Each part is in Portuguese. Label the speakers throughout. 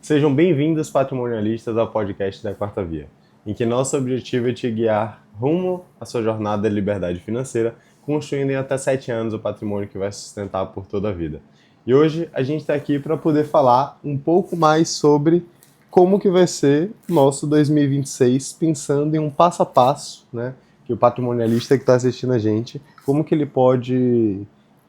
Speaker 1: Sejam bem-vindos, patrimonialistas, ao podcast da Quarta Via, em que nosso objetivo é te guiar rumo à sua jornada de liberdade financeira, construindo em até 7 anos o patrimônio que vai sustentar por toda a vida. E hoje a gente está aqui para poder falar um pouco mais sobre como que vai ser o nosso 2026, pensando em um passo a passo, né? Que o patrimonialista que está assistindo a gente, como que ele pode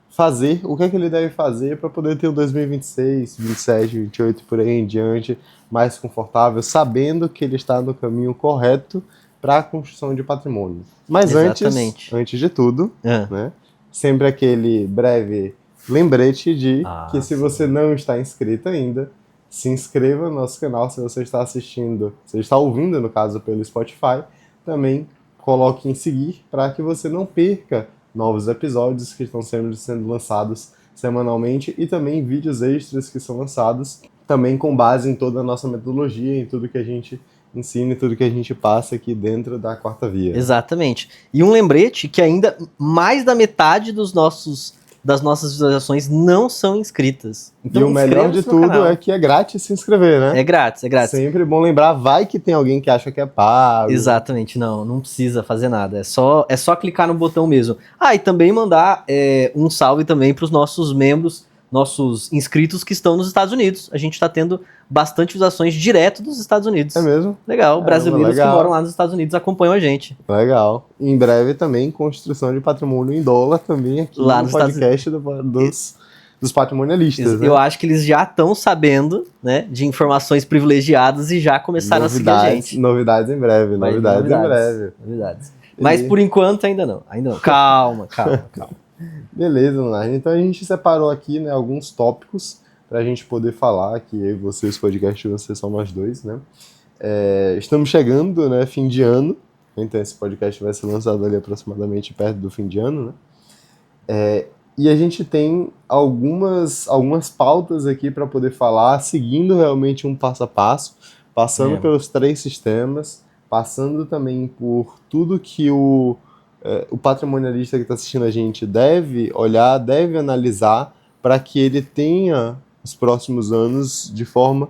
Speaker 1: fazer, o que é que ele deve fazer para poder ter um 2026, 27, 28 por aí em diante mais confortável, sabendo que ele está no caminho correto para a construção de patrimônio. Mas
Speaker 2: Exatamente.
Speaker 1: antes de tudo,
Speaker 2: Ah.
Speaker 1: né, sempre aquele breve lembrete de que se
Speaker 2: sim.
Speaker 1: você não está inscrito ainda, se inscreva no nosso canal. Se você está assistindo, se está ouvindo, no caso, pelo Spotify, também coloque em seguir para que você não perca novos episódios que estão sempre sendo lançados semanalmente e também vídeos extras que são lançados também com base em toda a nossa metodologia, em tudo que a gente ensina e tudo que a gente passa aqui dentro da Quarta Via.
Speaker 2: Exatamente. E um lembrete que ainda mais da metade das nossas visualizações não são inscritas. Então,
Speaker 1: e o melhor de tudo é que é grátis se inscrever, né?
Speaker 2: É grátis.
Speaker 1: Sempre bom lembrar, vai que tem alguém que acha que é pago.
Speaker 2: Exatamente, não precisa fazer nada, é só clicar no botão mesmo. E também mandar um salve também para os nossos membros, nossos inscritos que estão nos Estados Unidos. A gente está tendo bastante visualizações direto dos Estados Unidos.
Speaker 1: É mesmo?
Speaker 2: Legal, brasileiros que moram lá nos Estados Unidos acompanham a gente.
Speaker 1: Legal. Em breve também, construção de patrimônio em dólar também aqui lá no podcast dos patrimonialistas. Né?
Speaker 2: Eu acho que eles já estão sabendo, né, de informações privilegiadas e já começaram a seguir a gente.
Speaker 1: Novidades em breve, novidades em breve.
Speaker 2: Mas por enquanto ainda não. Calma.
Speaker 1: Beleza, Leonardo. Então a gente separou aqui, né, alguns tópicos para a gente poder falar, que eu e você, os podcasts, vocês são nós dois, né? Estamos chegando, né, fim de ano, então esse podcast vai ser lançado ali aproximadamente perto do fim de ano, né? E a gente tem algumas pautas aqui para poder falar, seguindo realmente um passo a passo, passando pelos 3 sistemas, passando também por tudo que o patrimonialista que está assistindo a gente deve olhar, deve analisar, para que ele tenha os próximos anos de forma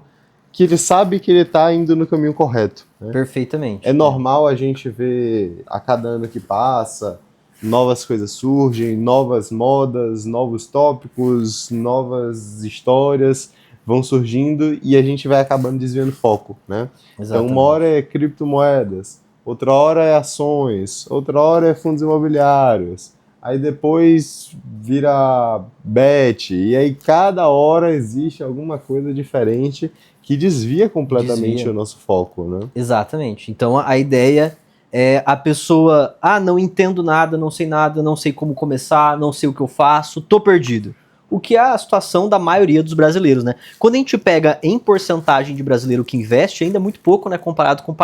Speaker 1: que ele sabe que ele está indo no caminho correto. Né?
Speaker 2: Perfeitamente.
Speaker 1: É normal a gente ver, a cada ano que passa, novas coisas surgem, novas modas, novos tópicos, novas histórias vão surgindo e a gente vai acabando desviando foco, né? Então, uma hora é criptomoedas, outra hora é ações, outra hora é fundos imobiliários, aí depois vira bet, e aí cada hora existe alguma coisa diferente que desvia completamente o nosso foco, né?
Speaker 2: Exatamente. Então, a ideia é a pessoa, não entendo nada, não sei como começar, não sei o que eu faço, tô perdido. O que é a situação da maioria dos brasileiros, né? Quando a gente pega em porcentagem de brasileiro que investe, ainda é muito pouco, né, comparado com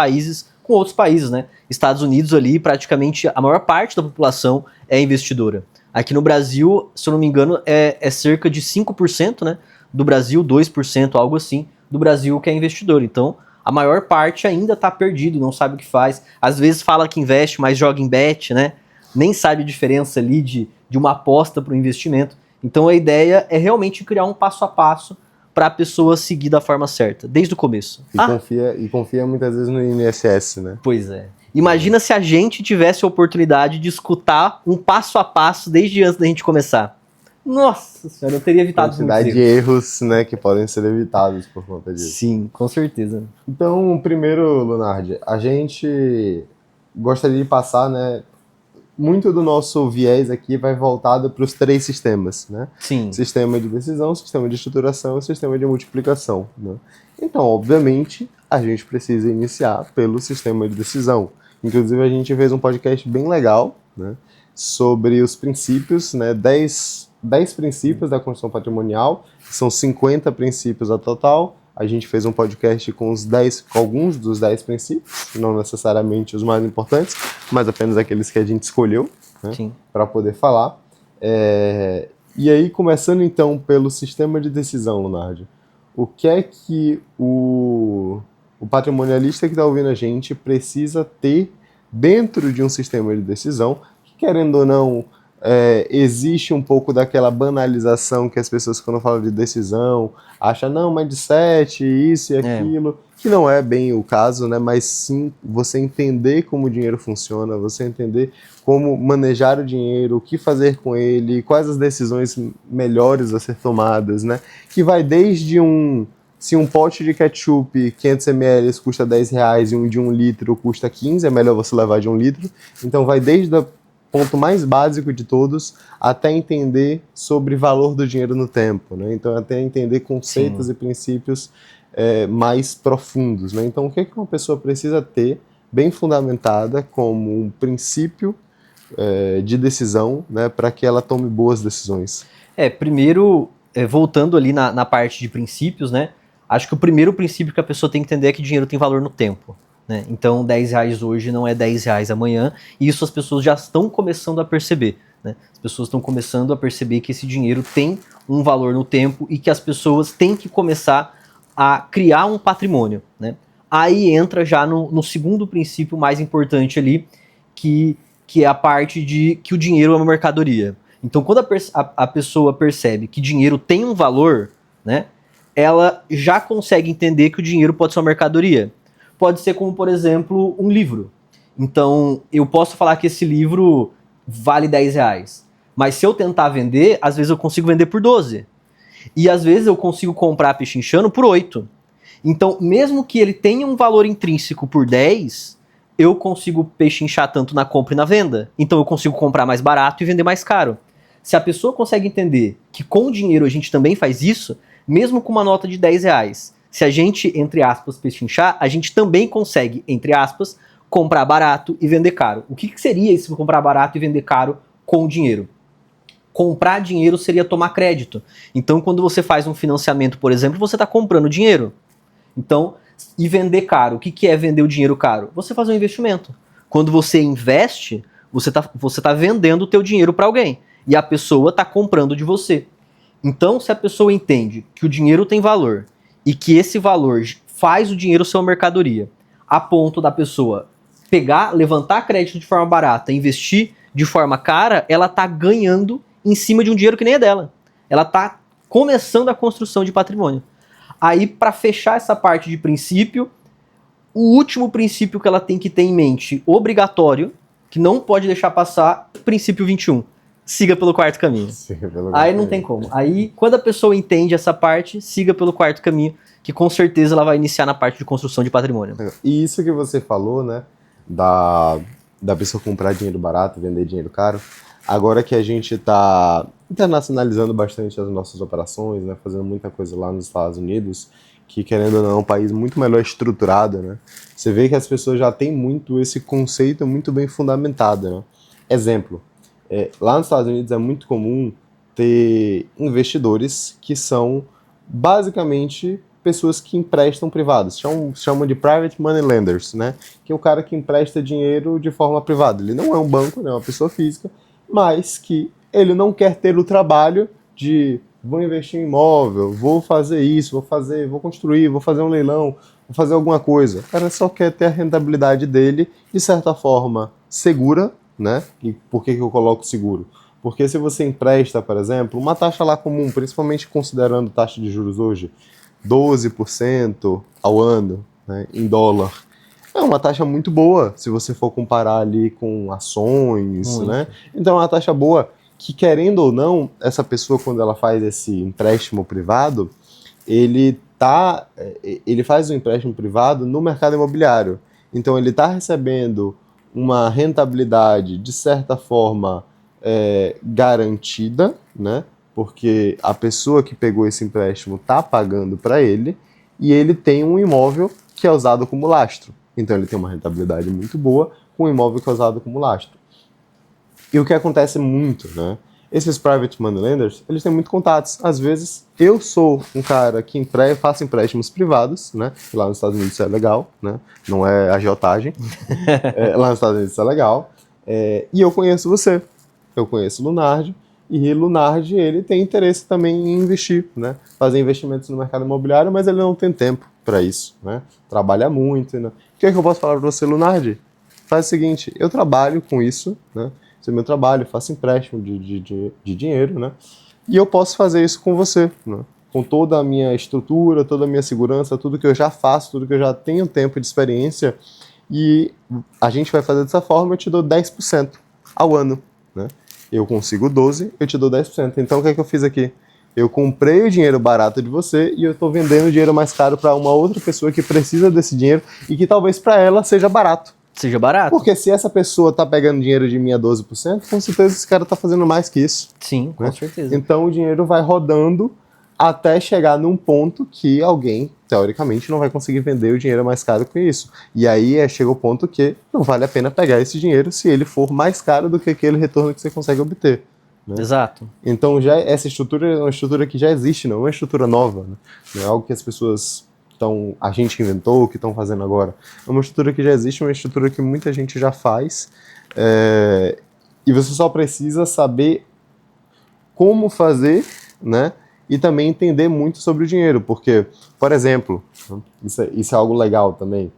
Speaker 2: outros países, né? Estados Unidos ali, praticamente a maior parte da população é investidora. Aqui no Brasil, se eu não me engano, é cerca de 5%, né, do Brasil, 2%, algo assim, do Brasil que é investidor. Então, a maior parte ainda tá perdido, não sabe o que faz. Às vezes fala que investe, mas joga em bet, né? Nem sabe a diferença ali de uma aposta para o investimento. Então a ideia é realmente criar um passo a passo para a pessoa seguir da forma certa, desde o começo.
Speaker 1: E confia muitas vezes no INSS, né?
Speaker 2: Pois é. Imagina se a gente tivesse a oportunidade de escutar um passo a passo desde antes da gente começar. Nossa senhora, eu teria evitado muitos
Speaker 1: quantidade de erros, né, que podem ser evitados por conta disso.
Speaker 2: Sim, com certeza.
Speaker 1: Então, primeiro, Leonardo, a gente gostaria de passar, né, muito do nosso viés aqui vai voltado para os 3 sistemas, né?
Speaker 2: Sim.
Speaker 1: Sistema de decisão, sistema de estruturação e sistema de multiplicação, né? Então, obviamente, a gente precisa iniciar pelo sistema de decisão. Inclusive, a gente fez um podcast bem legal, né, sobre os princípios, né, 10 princípios da construção patrimonial, são 50 princípios a total. A gente fez um podcast com alguns dos 10 princípios, não necessariamente os mais importantes, mas apenas aqueles que a gente escolheu, né, para poder falar. E aí, começando então pelo sistema de decisão, Leonardo, o que é que o patrimonialista que está ouvindo a gente precisa ter dentro de um sistema de decisão, que, querendo ou não, existe um pouco daquela banalização que as pessoas, quando falam de decisão, acham, não, mindset, isso e aquilo, que não é bem o caso, né? Mas sim você entender como o dinheiro funciona, você entender como manejar o dinheiro, o que fazer com ele, quais as decisões melhores a ser tomadas, né? Que vai desde se um pote de ketchup 500 ml custa R$10 e um de 1 litro custa 15, é melhor você levar de 1 litro. Então vai desde o ponto mais básico de todos até entender sobre valor do dinheiro no tempo, né? Então até entender conceitos e princípios mais profundos, né? Então o que uma pessoa precisa ter bem fundamentada como um princípio de decisão, né, para que ela tome boas decisões?
Speaker 2: Primeiro, voltando ali na parte de princípios, né? Acho que o primeiro princípio que a pessoa tem que entender é que dinheiro tem valor no tempo, né? Então, R$10 hoje não é R$10 amanhã, e isso as pessoas já estão começando a perceber, né? As pessoas estão começando a perceber que esse dinheiro tem um valor no tempo e que as pessoas têm que começar a criar um patrimônio, né? Aí entra já no segundo princípio mais importante ali, que é a parte de que o dinheiro é uma mercadoria. Então, quando a pessoa percebe que dinheiro tem um valor, né, ela já consegue entender que o dinheiro pode ser uma mercadoria. Pode ser como, por exemplo, um livro. Então, eu posso falar que esse livro vale R$10, mas se eu tentar vender, às vezes eu consigo vender por 12. E às vezes eu consigo comprar pechinchando por 8. Então, mesmo que ele tenha um valor intrínseco por 10, eu consigo pechinchar tanto na compra e na venda. Então eu consigo comprar mais barato e vender mais caro. Se a pessoa consegue entender que com o dinheiro a gente também faz isso, mesmo com uma nota de R$10, se a gente, entre aspas, pechinchar, a gente também consegue, entre aspas, comprar barato e vender caro. O que seria isso, comprar barato e vender caro com o dinheiro? Comprar dinheiro seria tomar crédito. Então, quando você faz um financiamento, por exemplo, você está comprando dinheiro. Então, e vender caro. O que é vender o dinheiro caro? Você fazer um investimento. Quando você investe, você tá vendendo o teu dinheiro para alguém. E a pessoa está comprando de você. Então, se a pessoa entende que o dinheiro tem valor e que esse valor faz o dinheiro ser uma mercadoria, a ponto da pessoa levantar crédito de forma barata, investir de forma cara, ela está ganhando em cima de um dinheiro que nem é dela. Ela está começando a construção de patrimônio. Aí, para fechar essa parte de princípio, o último princípio que ela tem que ter em mente, obrigatório, que não pode deixar passar, princípio 21. Siga pelo quarto caminho. Aí não tem como. Aí, quando a pessoa entende essa parte, siga pelo quarto caminho, que com certeza ela vai iniciar na parte de construção de patrimônio.
Speaker 1: E isso que você falou, né, da pessoa comprar dinheiro barato, vender dinheiro caro, agora que a gente está internacionalizando bastante as nossas operações, né, fazendo muita coisa lá nos Estados Unidos, que querendo ou não é um país muito melhor estruturado, né, você vê que as pessoas já têm muito esse conceito muito bem fundamentado, né. Exemplo, lá nos Estados Unidos é muito comum ter investidores que são basicamente pessoas que emprestam privados, chamam de private money lenders, né? Que é o cara que empresta dinheiro de forma privada. Ele não é um banco, não é uma pessoa física, mas que ele não quer ter o trabalho de vou investir em imóvel, vou fazer isso, vou construir, vou fazer um leilão, vou fazer alguma coisa. O cara só quer ter a rentabilidade dele, de certa forma, segura, né? E por que eu coloco seguro? Porque se você empresta, por exemplo, uma taxa lá comum, principalmente considerando taxa de juros hoje, 12% ao ano, né, em dólar, é uma taxa muito boa se você for comparar ali com ações, né? Então é uma taxa boa que, querendo ou não, essa pessoa, quando ela faz esse empréstimo privado, ele faz um empréstimo privado no mercado imobiliário. Então ele está recebendo uma rentabilidade, de certa forma, garantida, né? Porque a pessoa que pegou esse empréstimo está pagando para ele e ele tem um imóvel que é usado como lastro. Então ele tem uma rentabilidade muito boa com um imóvel que é usado como lastro. E o que acontece muito, né? Esses private money lenders, eles têm muito contatos. Às vezes, eu sou um cara que faço empréstimos privados, né? Lá nos Estados Unidos isso é legal, né? Não é agiotagem. Lá nos Estados Unidos isso é legal. E eu conheço você. Eu conheço o Lunardi. E Lunardi, ele tem interesse também em investir, né? Fazer investimentos no mercado imobiliário, mas ele não tem tempo para isso, né? Trabalha muito, né? O que é que eu posso falar para você, Lunardi? Faz o seguinte, eu trabalho com isso, né? esse é meu trabalho, eu faço empréstimo de dinheiro, né? E eu posso fazer isso com você, né? Com toda a minha estrutura, toda a minha segurança, tudo que eu já faço, tudo que eu já tenho tempo de experiência, e a gente vai fazer dessa forma, eu te dou 10% ao ano, né? Eu consigo 12, eu te dou 10%. Então o que é que eu fiz aqui? Eu comprei o dinheiro barato de você e eu estou vendendo o dinheiro mais caro para uma outra pessoa que precisa desse dinheiro e que talvez para ela seja barato.
Speaker 2: Seja barato.
Speaker 1: Porque se essa pessoa está pegando dinheiro de mim a 12%, com certeza esse cara está fazendo mais que isso.
Speaker 2: Sim, com certeza.
Speaker 1: Então o dinheiro vai rodando até chegar num ponto que alguém, teoricamente, não vai conseguir vender o dinheiro mais caro que isso. E aí chega o ponto que não vale a pena pegar esse dinheiro se ele for mais caro do que aquele retorno que você consegue obter. Né?
Speaker 2: Exato.
Speaker 1: Então já essa estrutura é uma estrutura que já existe, não é uma estrutura nova. Né? Não é algo que as pessoas a gente inventou, que estão fazendo agora. É uma estrutura que já existe, uma estrutura que muita gente já faz. E você só precisa saber como fazer, né? E também entender muito sobre o dinheiro, porque, por exemplo, isso é algo legal também,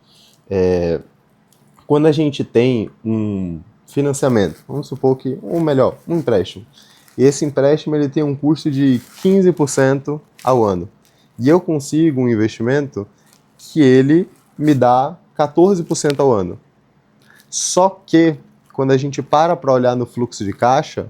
Speaker 1: quando a gente tem um financiamento, vamos supor que, um empréstimo, e esse empréstimo ele tem um custo de 15% ao ano, e eu consigo um investimento que ele me dá 14% ao ano. Só que, quando a gente para olhar no fluxo de caixa,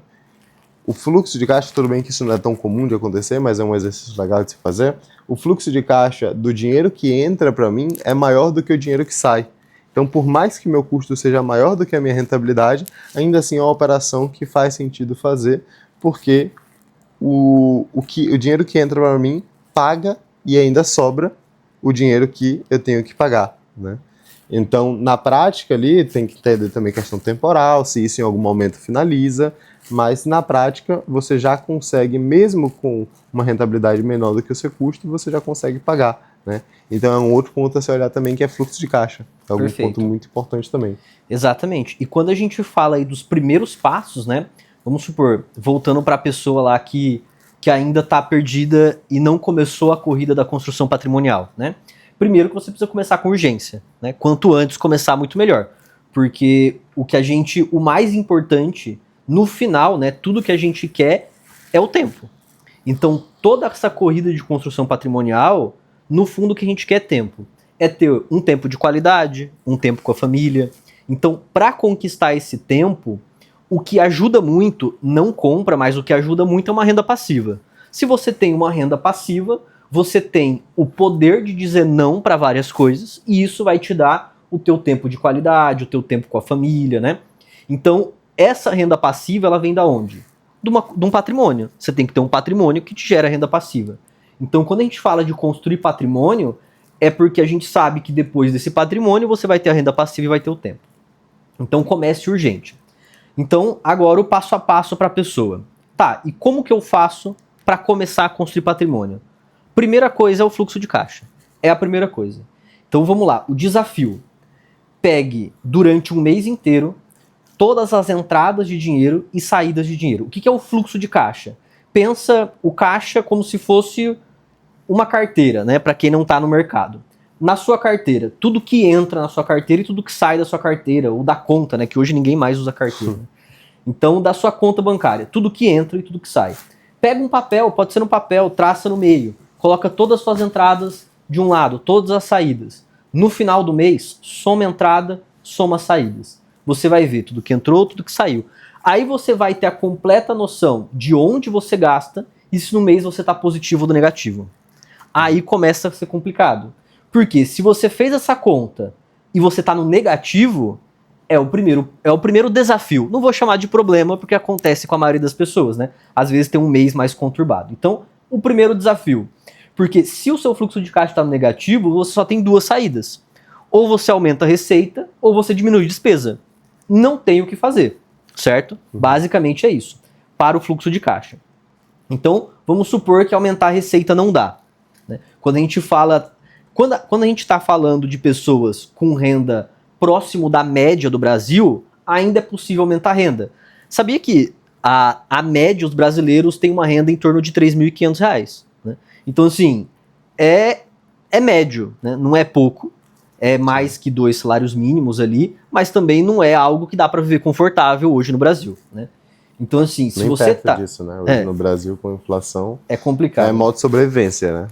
Speaker 1: o fluxo de caixa, tudo bem que isso não é tão comum de acontecer, mas é um exercício legal de se fazer. O fluxo de caixa do dinheiro que entra para mim é maior do que o dinheiro que sai. Então, por mais que meu custo seja maior do que a minha rentabilidade, ainda assim é uma operação que faz sentido fazer, porque o dinheiro que entra para mim paga e ainda sobra o dinheiro que eu tenho que pagar, né? Então, na prática ali, tem que ter também questão temporal, se isso em algum momento finaliza, mas na prática você já consegue, mesmo com uma rentabilidade menor do que o seu custo, você já consegue pagar, né? Então é um outro ponto a se olhar também, que é fluxo de caixa. É algum ponto muito importante também.
Speaker 2: Exatamente. E quando a gente fala aí dos primeiros passos, né? Vamos supor, voltando para a pessoa lá que ainda está perdida e não começou a corrida da construção patrimonial, né? Primeiro que você precisa começar com urgência, né? Quanto antes começar, muito melhor. Porque o mais importante, no final, né? Tudo que a gente quer é o tempo. Então, toda essa corrida de construção patrimonial, no fundo, o que a gente quer é tempo. É ter um tempo de qualidade, um tempo com a família. Então, para conquistar esse tempo, o que ajuda muito, não compra, mas o que ajuda muito é uma renda passiva. Se você tem uma renda passiva, você tem o poder de dizer não para várias coisas, e isso vai te dar o teu tempo de qualidade, o teu tempo com a família, né? Então, essa renda passiva, ela vem da onde? De um patrimônio. Você tem que ter um patrimônio que te gera renda passiva. Então, quando a gente fala de construir patrimônio, é porque a gente sabe que depois desse patrimônio você vai ter a renda passiva e vai ter o tempo. Então, comece urgente. Então, agora o passo a passo para a pessoa. Tá, e como que eu faço para começar a construir patrimônio? Primeira coisa é o fluxo de caixa. É a primeira coisa. Então, vamos lá. O desafio. Pegue durante um mês inteiro todas as entradas de dinheiro e saídas de dinheiro. O que é o fluxo de caixa? Pensa o caixa como se fosse uma carteira, né, para quem não está no mercado. Na sua carteira, tudo que entra na sua carteira e tudo que sai da sua carteira, ou da conta, né, que hoje ninguém mais usa carteira. Então, da sua conta bancária, tudo que entra e tudo que sai. Pega um papel, pode ser um papel, traça no meio, coloca todas as suas entradas de um lado, todas as saídas. No final do mês, soma entrada, soma saídas. Você vai ver tudo que entrou, tudo que saiu. Aí você vai ter a completa noção de onde você gasta e se no mês você está positivo ou negativo. Aí começa a ser complicado. Porque se você fez essa conta e você está no negativo, é o primeiro desafio. Não vou chamar de problema porque acontece com a maioria das pessoas, né? Às vezes tem um mês mais conturbado. Então, o primeiro desafio. Porque se o seu fluxo de caixa está no negativo, você só tem duas saídas. Ou você aumenta a receita, ou você diminui a despesa. Não tem o que fazer, certo? Basicamente é isso, para o fluxo de caixa. Então, vamos supor que aumentar a receita não dá. Né? Quando a gente fala, quando a gente está falando de pessoas com renda próximo da média do Brasil, ainda é possível aumentar a renda. Sabia que a média, os brasileiros têm uma renda em torno de R$ 3.500, né? Então, assim, é médio, né? Não é pouco, é mais que 2 salários mínimos ali, mas também não é algo que dá para viver confortável hoje no Brasil, né? Então, assim, se
Speaker 1: Nem
Speaker 2: você
Speaker 1: perto
Speaker 2: tá...
Speaker 1: disso, né? Hoje no Brasil, com inflação,
Speaker 2: É complicado.
Speaker 1: é modo de sobrevivência, né?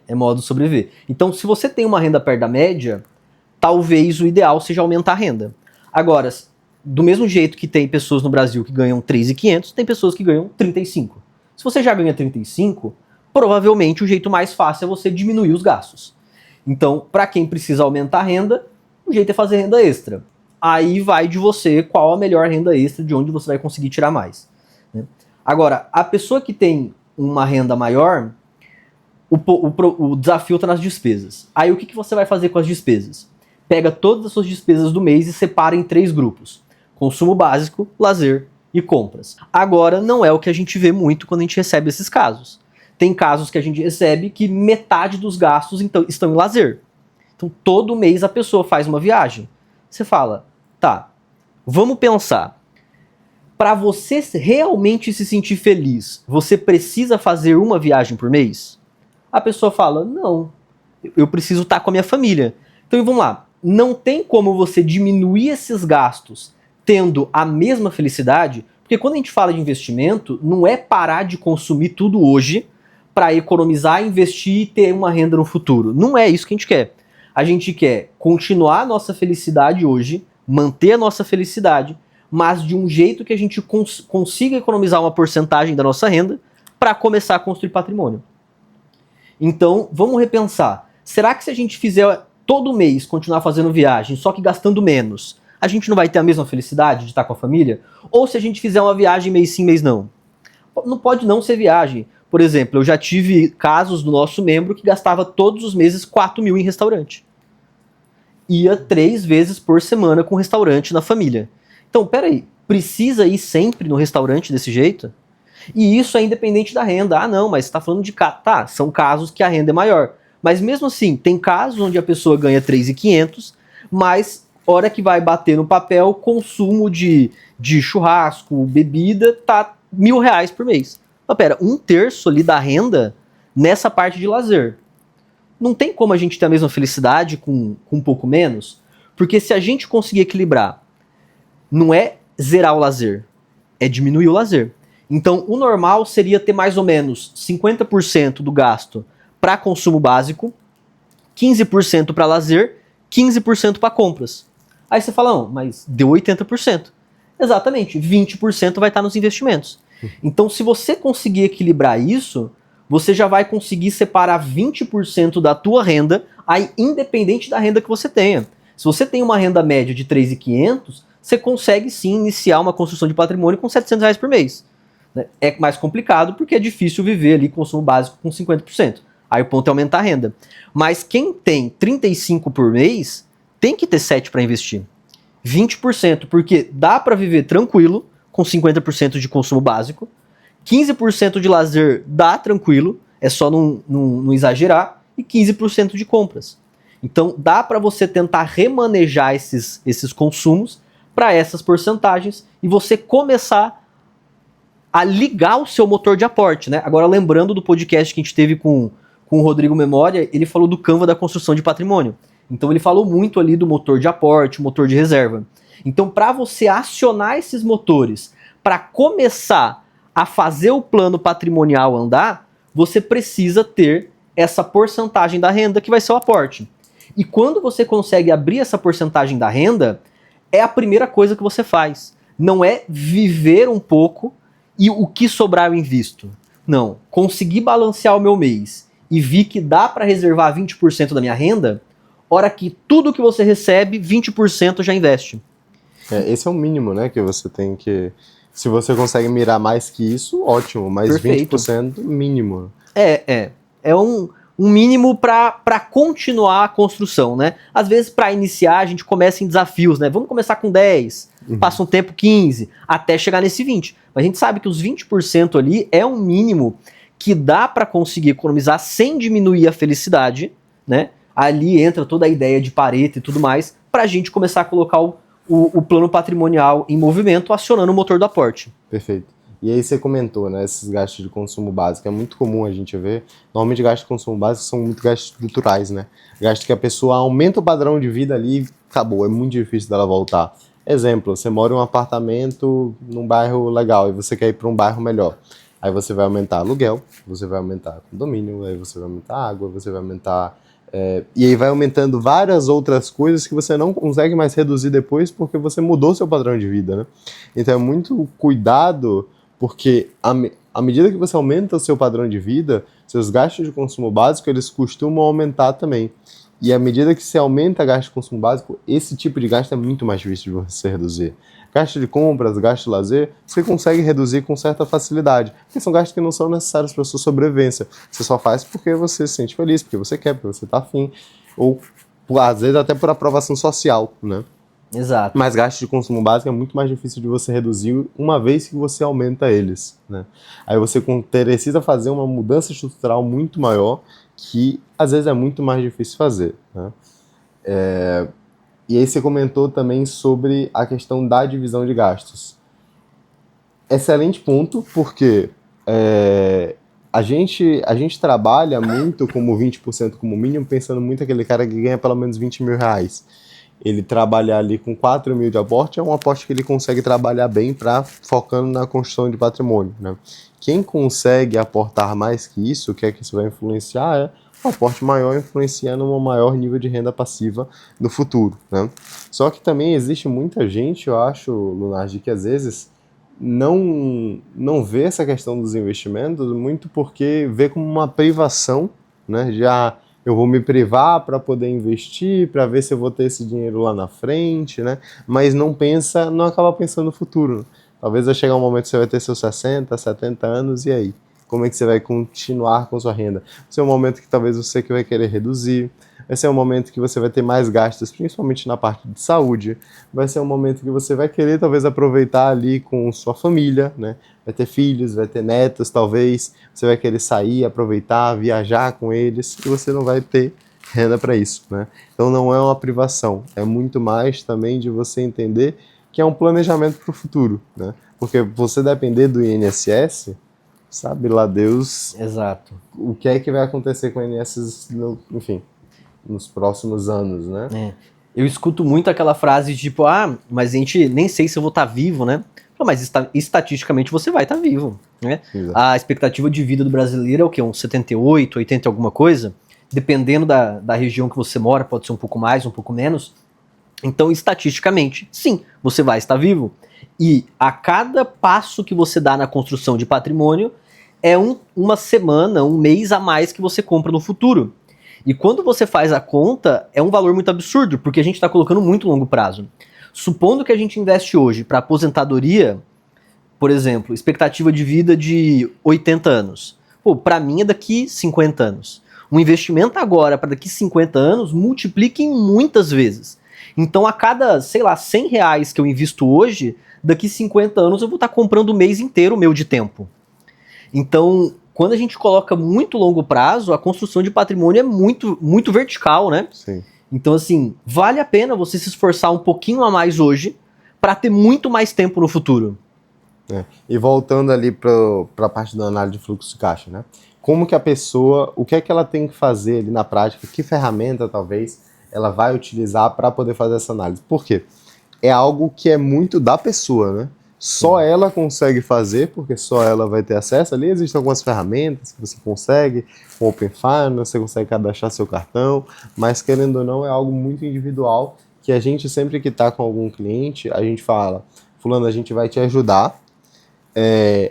Speaker 2: É modo de sobreviver. Então, se você tem uma renda perto da média, talvez o ideal seja aumentar a renda. Agora, do mesmo jeito que tem pessoas no Brasil que ganham 3.500, tem pessoas que ganham 35. Se você já ganha 35, provavelmente o jeito mais fácil é você diminuir os gastos. Então, para quem precisa aumentar a renda, o jeito é fazer renda extra. Aí vai de você qual a melhor renda extra, de onde você vai conseguir tirar mais, né? Agora, a pessoa que tem uma renda maior, o desafio está nas despesas. Aí o que você vai fazer com as despesas? Pega todas as suas despesas do mês e separa em 3 grupos: consumo básico, lazer e compras. Agora, não é o que a gente vê muito quando a gente recebe esses casos. Tem casos que a gente recebe que metade dos gastos então, estão em lazer. Então, todo mês a pessoa faz uma viagem. Você fala, tá, vamos pensar. Para você realmente se sentir feliz, você precisa fazer uma viagem por mês? A pessoa fala, não, eu preciso estar com a minha família. Então vamos lá, não tem como você diminuir esses gastos tendo a mesma felicidade, porque quando a gente fala de investimento, não é parar de consumir tudo hoje para economizar, investir e ter uma renda no futuro. Não é isso que a gente quer. A gente quer continuar a nossa felicidade hoje, manter a nossa felicidade, mas de um jeito que a gente consiga economizar uma porcentagem da nossa renda para começar a construir patrimônio. Então, vamos repensar. Será que se a gente fizer todo mês continuar fazendo viagem, só que gastando menos, a gente não vai ter a mesma felicidade de estar com a família? Ou se a gente fizer uma viagem mês sim, mês não? Não pode não ser viagem. Por exemplo, eu já tive casos do nosso membro que gastava todos os meses 4 mil em restaurante. Ia 3 vezes por semana com restaurante na família. Então, peraí, precisa ir sempre no restaurante desse jeito? E isso é independente da renda. Ah, não, mas você está falando de... Tá, são casos que a renda é maior. Mas mesmo assim, tem casos onde a pessoa ganha 3.500, mas hora que vai bater no papel, consumo de churrasco, bebida, tá R$1.000 por mês. Mas pera, 1/3 ali da renda nessa parte de lazer. Não tem como a gente ter a mesma felicidade com um pouco menos? Porque se a gente conseguir equilibrar, não é zerar o lazer, é diminuir o lazer. Então, o normal seria ter mais ou menos 50% do gasto para consumo básico, 15% para lazer, 15% para compras. Aí você fala, não, mas deu 80%. Exatamente, 20% vai estar nos investimentos. Então, se você conseguir equilibrar isso, você já vai conseguir separar 20% da tua renda, aí independente da renda que você tenha. Se você tem uma renda média de 3.500, você consegue sim iniciar uma construção de patrimônio com R$700 por mês. É mais complicado porque é difícil viver ali consumo básico com 50%. Aí o ponto é aumentar a renda. Mas quem tem 35 por mês, tem que ter 7 para investir. 20%, porque dá para viver tranquilo com 50% de consumo básico. 15% de lazer dá tranquilo, é só não exagerar. E 15% de compras. Então dá para você tentar remanejar esses consumos para essas porcentagens e você começar a ligar o seu motor de aporte, né? Agora, lembrando do podcast que a gente teve com o Rodrigo Memória, ele falou do Canva da construção de patrimônio. Então ele falou muito ali do motor de aporte, motor de reserva. Então, para você acionar esses motores, para começar a fazer o plano patrimonial andar, você precisa ter essa porcentagem da renda que vai ser o aporte. E quando você consegue abrir essa porcentagem da renda, é a primeira coisa que você faz. Não é viver um pouco e o que sobrar eu invisto. Não. Conseguir balancear o meu mês e vi que dá para reservar 20% da minha renda, hora que tudo que você recebe, 20% já investe.
Speaker 1: Esse é o mínimo, né, que você tem que... Se você consegue mirar mais que isso, ótimo, mas perfeito. 20% mínimo.
Speaker 2: É um mínimo para continuar a construção, né? Às vezes, para iniciar, a gente começa em desafios, né? Vamos começar com 10, passa um tempo 15, até chegar nesse 20. Mas a gente sabe que os 20% ali é um mínimo que dá para conseguir economizar sem diminuir a felicidade, né? Ali entra toda a ideia de Pareto e tudo mais, para a gente começar a colocar o plano patrimonial em movimento, acionando o motor do aporte.
Speaker 1: Perfeito. E aí você comentou, né, esses gastos de consumo básico, é muito comum a gente ver. Normalmente gastos de consumo básico são muito gastos estruturais, né? Gastos que a pessoa aumenta o padrão de vida ali e acabou, é muito difícil dela voltar. Exemplo, você mora em um apartamento num bairro legal e você quer ir para um bairro melhor. Aí você vai aumentar aluguel, você vai aumentar condomínio, aí você vai aumentar água, você vai aumentar... e aí vai aumentando várias outras coisas que você não consegue mais reduzir depois porque você mudou seu padrão de vida, né? Então é muito cuidado, porque à medida que você aumenta o seu padrão de vida, seus gastos de consumo básico, eles costumam aumentar também. E à medida que você aumenta gasto de consumo básico, esse tipo de gasto é muito mais difícil de você reduzir. Gasto de compras, gasto de lazer, você consegue reduzir com certa facilidade, porque são gastos que não são necessários para a sua sobrevivência. Você só faz porque você se sente feliz, porque você quer, porque você está afim, ou às vezes até por aprovação social, né?
Speaker 2: Exato.
Speaker 1: Mas gasto de consumo básico é muito mais difícil de você reduzir uma vez que você aumenta eles, né? Aí você precisa fazer uma mudança estrutural muito maior, que às vezes é muito mais difícil fazer, né? E aí você comentou também sobre a questão da divisão de gastos. Excelente ponto, porque a gente trabalha muito como 20% como mínimo, pensando muito aquele cara que ganha pelo menos 20 mil reais. Ele trabalhar ali com 4 mil de aporte é um aporte que ele consegue trabalhar bem focando na construção de patrimônio, né? Quem consegue aportar mais que isso, o que é que isso vai influenciar um aporte maior influenciando um maior nível de renda passiva no futuro, né? Só que também existe muita gente, eu acho, Lunardi, que às vezes não vê essa questão dos investimentos muito porque vê como uma privação, né? Eu vou me privar para poder investir, para ver se eu vou ter esse dinheiro lá na frente, né? Mas não acaba pensando no futuro. Talvez vai chegar um momento que você vai ter seus 60, 70 anos, e aí? Como é que você vai continuar com sua renda? Vai ser um momento que talvez você que vai querer reduzir, vai ser um momento que você vai ter mais gastos, principalmente na parte de saúde, vai ser um momento que você vai querer talvez aproveitar ali com sua família, né? Vai ter filhos, vai ter netos, talvez, você vai querer sair, aproveitar, viajar com eles, e você não vai ter renda para isso, né? Então não é uma privação, é muito mais também de você entender que é um planejamento para o futuro, né? Porque você depender do INSS, sabe lá Deus.
Speaker 2: Exato.
Speaker 1: O que é que vai acontecer com o INSS, enfim, nos próximos anos, né?
Speaker 2: Eu escuto muito aquela frase tipo, mas a gente nem sei se eu vou estar vivo, né? Mas estatisticamente você vai estar vivo, né?
Speaker 1: Exato.
Speaker 2: A expectativa de vida do brasileiro é o quê? Uns 78, 80 alguma coisa? Dependendo da região que você mora, pode ser um pouco mais, um pouco menos. Então, estatisticamente, sim, você vai estar vivo. E a cada passo que você dá na construção de patrimônio é uma semana, um mês a mais que você compra no futuro. E quando você faz a conta, é um valor muito absurdo, porque a gente está colocando muito longo prazo. Supondo que a gente investe hoje para aposentadoria, por exemplo, expectativa de vida de 80 anos. Pô, para mim é daqui 50 anos. Um investimento agora para daqui 50 anos multiplica em muitas vezes. Então a cada, sei lá, 100 reais que eu invisto hoje, daqui 50 anos eu vou estar comprando o mês inteiro meu de tempo. Então, quando a gente coloca muito longo prazo, a construção de patrimônio é muito, muito vertical, né?
Speaker 1: Sim.
Speaker 2: Então, assim, vale a pena você se esforçar um pouquinho a mais hoje para ter muito mais tempo no futuro.
Speaker 1: E voltando ali para a parte da análise de fluxo de caixa, né? Como que a pessoa, o que é que ela tem que fazer ali na prática, que ferramenta talvez ela vai utilizar para poder fazer essa análise? Por quê? É algo que é muito da pessoa, né? Só ela consegue fazer, porque só ela vai ter acesso. Ali existem algumas ferramentas que você consegue, com Open Finance, você consegue cadastrar seu cartão, mas querendo ou não, é algo muito individual, que a gente sempre que está com algum cliente, a gente fala, fulano, a gente vai te ajudar,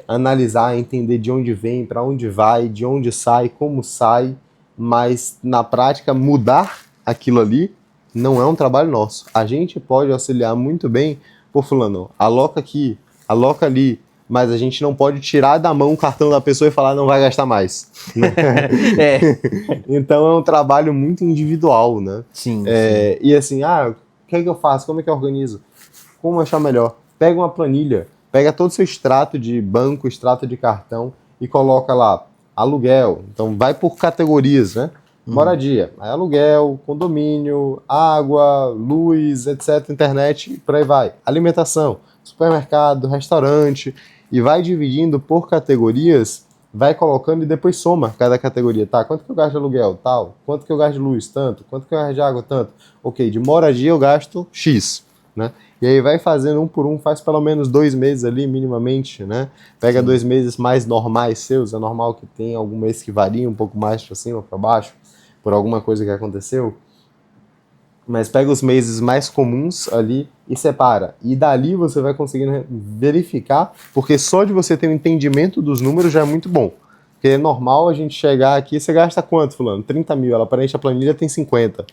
Speaker 1: analisar, entender de onde vem, para onde vai, de onde sai, como sai, mas na prática mudar aquilo ali não é um trabalho nosso. A gente pode auxiliar muito bem, pô, fulano, aloca aqui, aloca ali, mas a gente não pode tirar da mão o cartão da pessoa e falar não vai gastar mais. Né? Então é um trabalho muito individual, né?
Speaker 2: Sim, sim.
Speaker 1: E assim, o que é que eu faço? Como é que eu organizo? Como achar melhor? Pega uma planilha, pega todo o seu extrato de banco, extrato de cartão e coloca lá, aluguel. Então vai por categorias, né? Moradia, aí aluguel, condomínio, água, luz, etc, internet, por aí vai. Alimentação, supermercado, restaurante. e vai dividindo por categorias, vai colocando e depois soma cada categoria. Tá, quanto que eu gasto de aluguel? Tal. Quanto que eu gasto de luz? Tanto. Quanto que eu gasto de água? Tanto. Ok, de moradia eu gasto X, né? E aí vai fazendo um por um, faz pelo menos 2 meses ali, minimamente, né? Pega
Speaker 2: Sim.
Speaker 1: 2 meses mais normais seus, é normal que tem algum mês que varia um pouco mais para cima, para baixo, por alguma coisa que aconteceu. Mas pega os meses mais comuns ali e separa. E dali você vai conseguindo verificar, porque só de você ter um entendimento dos números já é muito bom. Porque é normal a gente chegar aqui, você gasta quanto, fulano? 30 mil, ela aparente a planilha tem 50.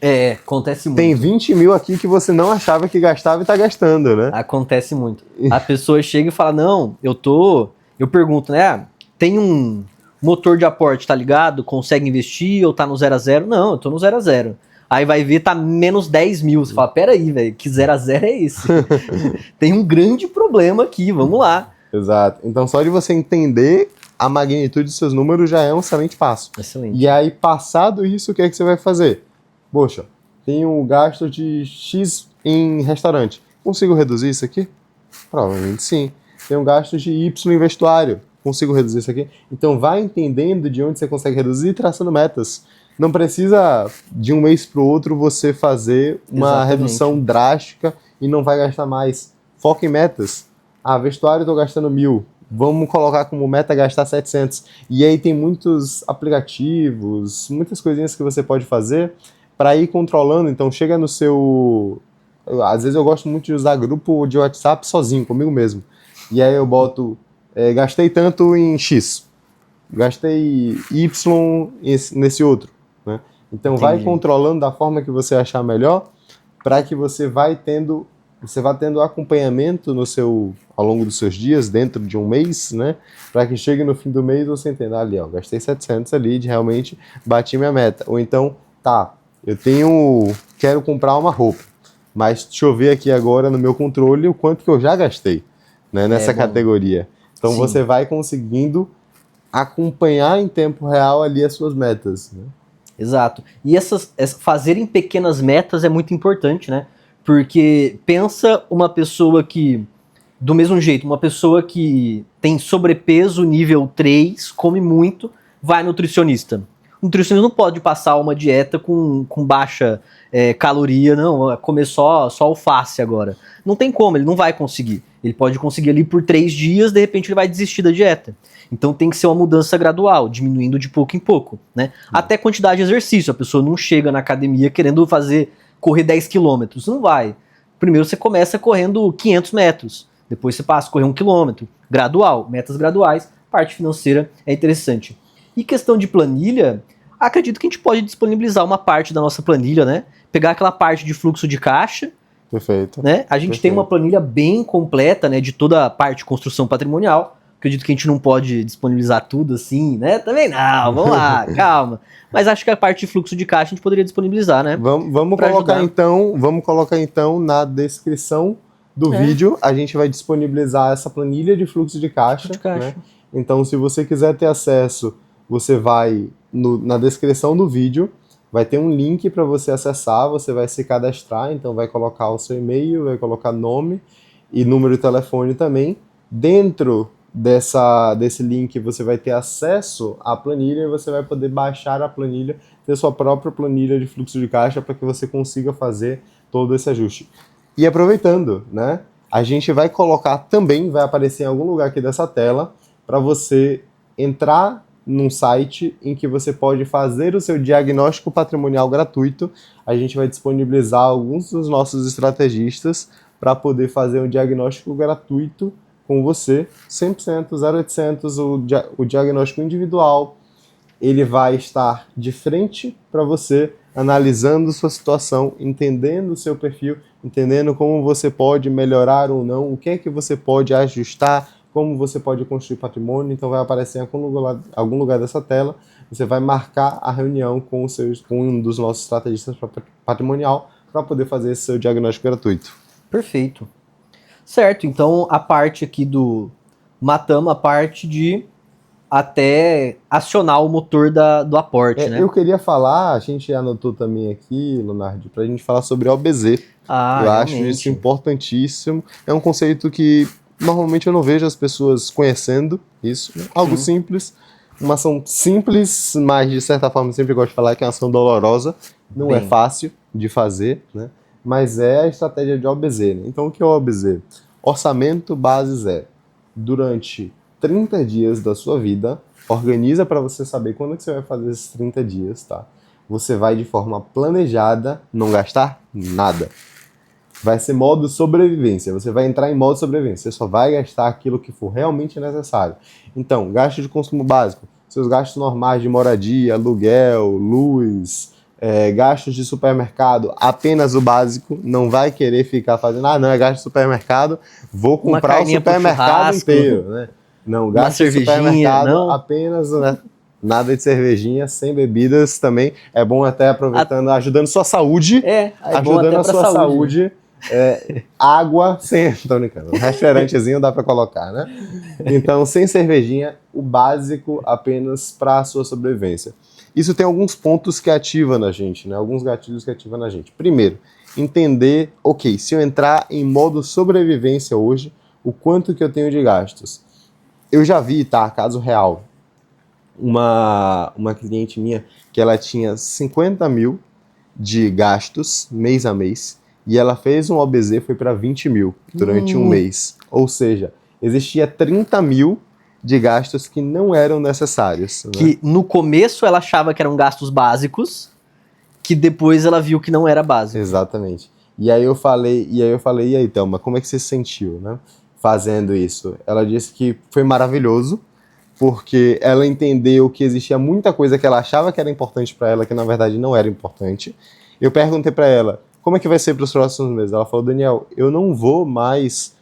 Speaker 2: Acontece muito.
Speaker 1: Tem 20 mil aqui que você não achava que gastava e tá gastando, né?
Speaker 2: Acontece muito. A pessoa chega e fala, não, eu pergunto, né, tem um motor de aporte, tá ligado? Consegue investir ou tá no 0 a 0? Não, eu tô no 0 a 0. Aí vai ver, tá menos 10 mil. Você fala, peraí, velho, que 0 a 0 é esse? Tem um grande problema aqui, vamos lá.
Speaker 1: Exato. Então só de você entender a magnitude dos seus números já é um excelente passo.
Speaker 2: Excelente.
Speaker 1: E aí, passado isso, o que é que você vai fazer? Poxa, tenho um gasto de X em restaurante. Consigo reduzir isso aqui? Provavelmente sim. Tenho um gasto de Y em vestuário. Consigo reduzir isso aqui? Então vai entendendo de onde você consegue reduzir e traçando metas. Não precisa de um mês para o outro você fazer uma
Speaker 2: Exatamente.
Speaker 1: redução drástica e não vai gastar mais. Foca em metas. Vestuário eu estou gastando 1.000. Vamos colocar como meta gastar 700. E aí tem muitos aplicativos, muitas coisinhas que você pode fazer para ir controlando. Então chega no seu... Às vezes eu gosto muito de usar grupo de WhatsApp sozinho, comigo mesmo. E aí eu boto, gastei tanto em X, gastei Y nesse outro, né? Então
Speaker 2: Entendi.
Speaker 1: vai controlando da forma que você achar melhor, para que você vá tendo acompanhamento ao longo dos seus dias, dentro de um mês, né? Para que chegue no fim do mês você entenda ali, ó, gastei 700 ali, realmente bati minha meta. Ou então, tá, quero comprar uma roupa, mas deixa eu ver aqui agora no meu controle o quanto que eu já gastei, né, nessa categoria. Então
Speaker 2: Sim.
Speaker 1: você vai conseguindo acompanhar em tempo real ali as suas metas, né?
Speaker 2: Exato. E fazerem pequenas metas é muito importante, né? Porque pensa uma pessoa que, do mesmo jeito, uma pessoa que tem sobrepeso nível 3, come muito, vai nutricionista. O nutricionista não pode passar uma dieta com baixa caloria, não, comer só alface agora. Não tem como, ele não vai conseguir. Ele pode conseguir ali por 3 dias, de repente ele vai desistir da dieta. Então tem que ser uma mudança gradual, diminuindo de pouco em pouco, né? Até quantidade de exercício, a pessoa não chega na academia querendo correr 10 quilômetros, não vai. Primeiro você começa correndo 500 metros, depois você passa a correr 1 quilômetro, gradual, metas graduais, parte financeira é interessante. E questão de planilha, acredito que a gente pode disponibilizar uma parte da nossa planilha, né? Pegar aquela parte de fluxo de caixa.
Speaker 1: Perfeito.
Speaker 2: Né? A gente tem uma planilha bem completa, né, de toda a parte de construção patrimonial. Acredito que a gente não pode disponibilizar tudo assim, né? Também não, vamos lá, calma. Mas acho que a parte de fluxo de caixa a gente poderia disponibilizar, né?
Speaker 1: Vamos colocar então na descrição do vídeo, a gente vai disponibilizar essa planilha de fluxo de caixa. Né? Então, se você quiser ter acesso, você vai na descrição do vídeo, vai ter um link para você acessar, você vai se cadastrar, então vai colocar o seu e-mail, vai colocar nome e número de telefone também. Dentro desse link você vai ter acesso à planilha e você vai poder baixar a planilha, ter sua própria planilha de fluxo de caixa para que você consiga fazer todo esse ajuste. E aproveitando, né, a gente vai colocar também, vai aparecer em algum lugar aqui dessa tela, para você entrar num site em que você pode fazer o seu diagnóstico patrimonial gratuito. A gente vai disponibilizar alguns dos nossos estrategistas para poder fazer um diagnóstico gratuito com você, 100%, 0800, o diagnóstico individual. Ele vai estar de frente para você, analisando sua situação, entendendo o seu perfil, entendendo como você pode melhorar ou não, o que é que você pode ajustar, como você pode construir patrimônio. Então vai aparecer em algum lugar dessa tela, você vai marcar a reunião com um dos nossos estrategistas patrimonial para poder fazer esse seu diagnóstico gratuito.
Speaker 2: Perfeito. Certo, então a parte aqui matamos a parte de até acionar o motor do aporte, né?
Speaker 1: Eu queria falar, a gente anotou também aqui, Leonardo, para a gente falar sobre OBZ. Eu acho isso importantíssimo. É um conceito que Normalmente eu não vejo as pessoas conhecendo isso, né? Algo simples, uma ação simples, mas de certa forma eu sempre gosto de falar que é uma ação dolorosa, não é
Speaker 2: Bem.
Speaker 1: fácil de fazer, né? Mas é a estratégia de OBZ, né? Então o que é o OBZ? Orçamento base zero. Durante 30 dias da sua vida, organiza para você saber quando que você vai fazer esses 30 dias, tá? Você vai de forma planejada não gastar nada. Vai ser modo sobrevivência. Você vai entrar em modo sobrevivência. Você só vai gastar aquilo que for realmente necessário. Então, gasto de consumo básico. Seus gastos normais de moradia, aluguel, luz, gastos de supermercado, apenas o básico. Não vai querer ficar fazendo, não, é gasto de supermercado, vou comprar o supermercado inteiro, né? Não, gasto de supermercado, não. Apenas, né? Nada de cervejinha, sem bebidas também. É bom até aproveitando, ajudando sua saúde. Ajudando a sua saúde. Água sem. Tô brincando. Um restaurantezinho dá pra colocar, né? Então, sem cervejinha, o básico apenas para a sua sobrevivência. Isso tem alguns pontos que ativa na gente, né? Alguns gatilhos que ativam na gente. Primeiro, entender, ok, se eu entrar em modo sobrevivência hoje, o quanto que eu tenho de gastos. Eu já vi, tá? Caso real. Uma cliente minha que ela tinha 50 mil de gastos mês a mês e ela fez um OBZ, foi para 20 mil durante um mês. Ou seja, existia 30 mil de gastos que não eram necessários. Né?
Speaker 2: Que no começo ela achava que eram gastos básicos, que depois ela viu que não era básico.
Speaker 1: Exatamente. E aí eu falei, e aí, Thelma, como é que você se sentiu, né? Fazendo isso? Ela disse que foi maravilhoso, porque ela entendeu que existia muita coisa que ela achava que era importante para ela, que na verdade não era importante. Eu perguntei para ela, como é que vai ser para os próximos meses? Ela falou, Daniel, eu não vou mais,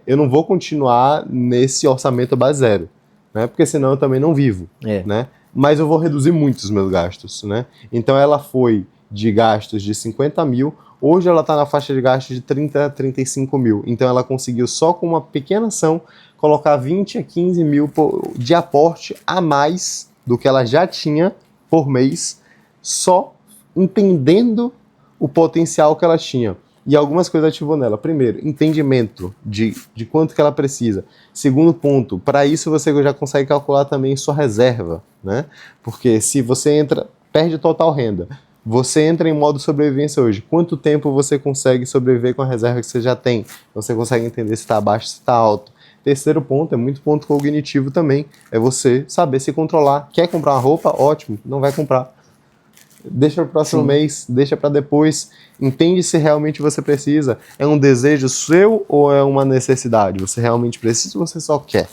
Speaker 1: eu não vou continuar nesse orçamento base zero, né? Porque senão eu também não vivo, né? Mas eu vou reduzir muito os meus gastos, né? Então ela foi de gastos de 50 mil, hoje ela está na faixa de gastos de 30 a 35 mil. Então ela conseguiu só com uma pequena ação colocar 20 a 15 mil de aporte a mais do que ela já tinha por mês, só entendendo o potencial que ela tinha. E algumas coisas ativou nela. Primeiro, entendimento de quanto que ela precisa. Segundo ponto, para isso você já consegue calcular também sua reserva, né? Porque se você perde total renda, você entra em modo sobrevivência hoje. Quanto tempo você consegue sobreviver com a reserva que você já tem? Você consegue entender se está baixo, se está alto. Terceiro ponto, é muito ponto cognitivo também, é você saber se controlar. Quer comprar uma roupa? Ótimo, não vai comprar. Deixa para o próximo mês, deixa para depois. Entende se realmente você precisa. É um desejo seu ou é uma necessidade? Você realmente precisa ou você só quer,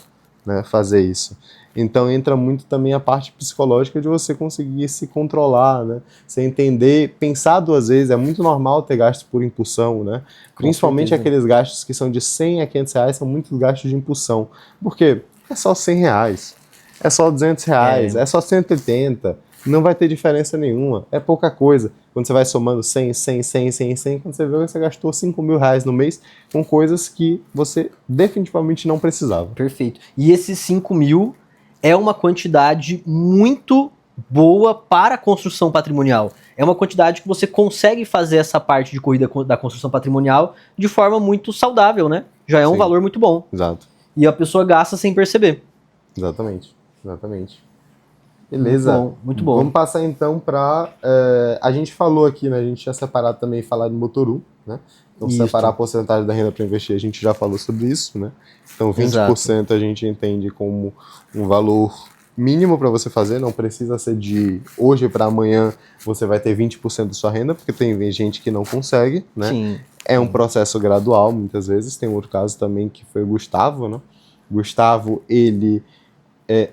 Speaker 1: né, fazer isso? Então entra muito também a parte psicológica de você conseguir se controlar, né? Você entender, pensar duas vezes. É muito normal ter gastos por impulsão, né? Principalmente aqueles gastos que são de 100 a 500 reais, são muitos gastos de impulsão. Por quê? É só 100 reais, é só 200 reais, é só 180. Não vai ter diferença nenhuma, é pouca coisa. Quando você vai somando 100, 100, 100, 100, 100, quando você vê que você gastou 5 mil reais no mês com coisas que você definitivamente não precisava.
Speaker 2: Perfeito. E esses 5 mil é uma quantidade muito boa para a construção patrimonial. É uma quantidade que você consegue fazer essa parte de corrida da construção patrimonial de forma muito saudável, né? Já é um valor muito bom.
Speaker 1: Exato.
Speaker 2: E a pessoa gasta sem perceber.
Speaker 1: Exatamente, exatamente. Beleza.
Speaker 2: Muito bom, muito bom.
Speaker 1: Vamos passar então para... a gente falou aqui, né? A gente tinha separado também, falar do Motoru, né? Então, separar a porcentagem da renda para investir, a gente já falou sobre isso, né? Então, 20% a gente entende como um valor mínimo para você fazer, não precisa ser de hoje para amanhã você vai ter 20% da sua renda, porque tem gente que não consegue, né?
Speaker 2: Sim.
Speaker 1: É um processo gradual, muitas vezes. Tem outro caso também que foi o Gustavo, né? Gustavo, ele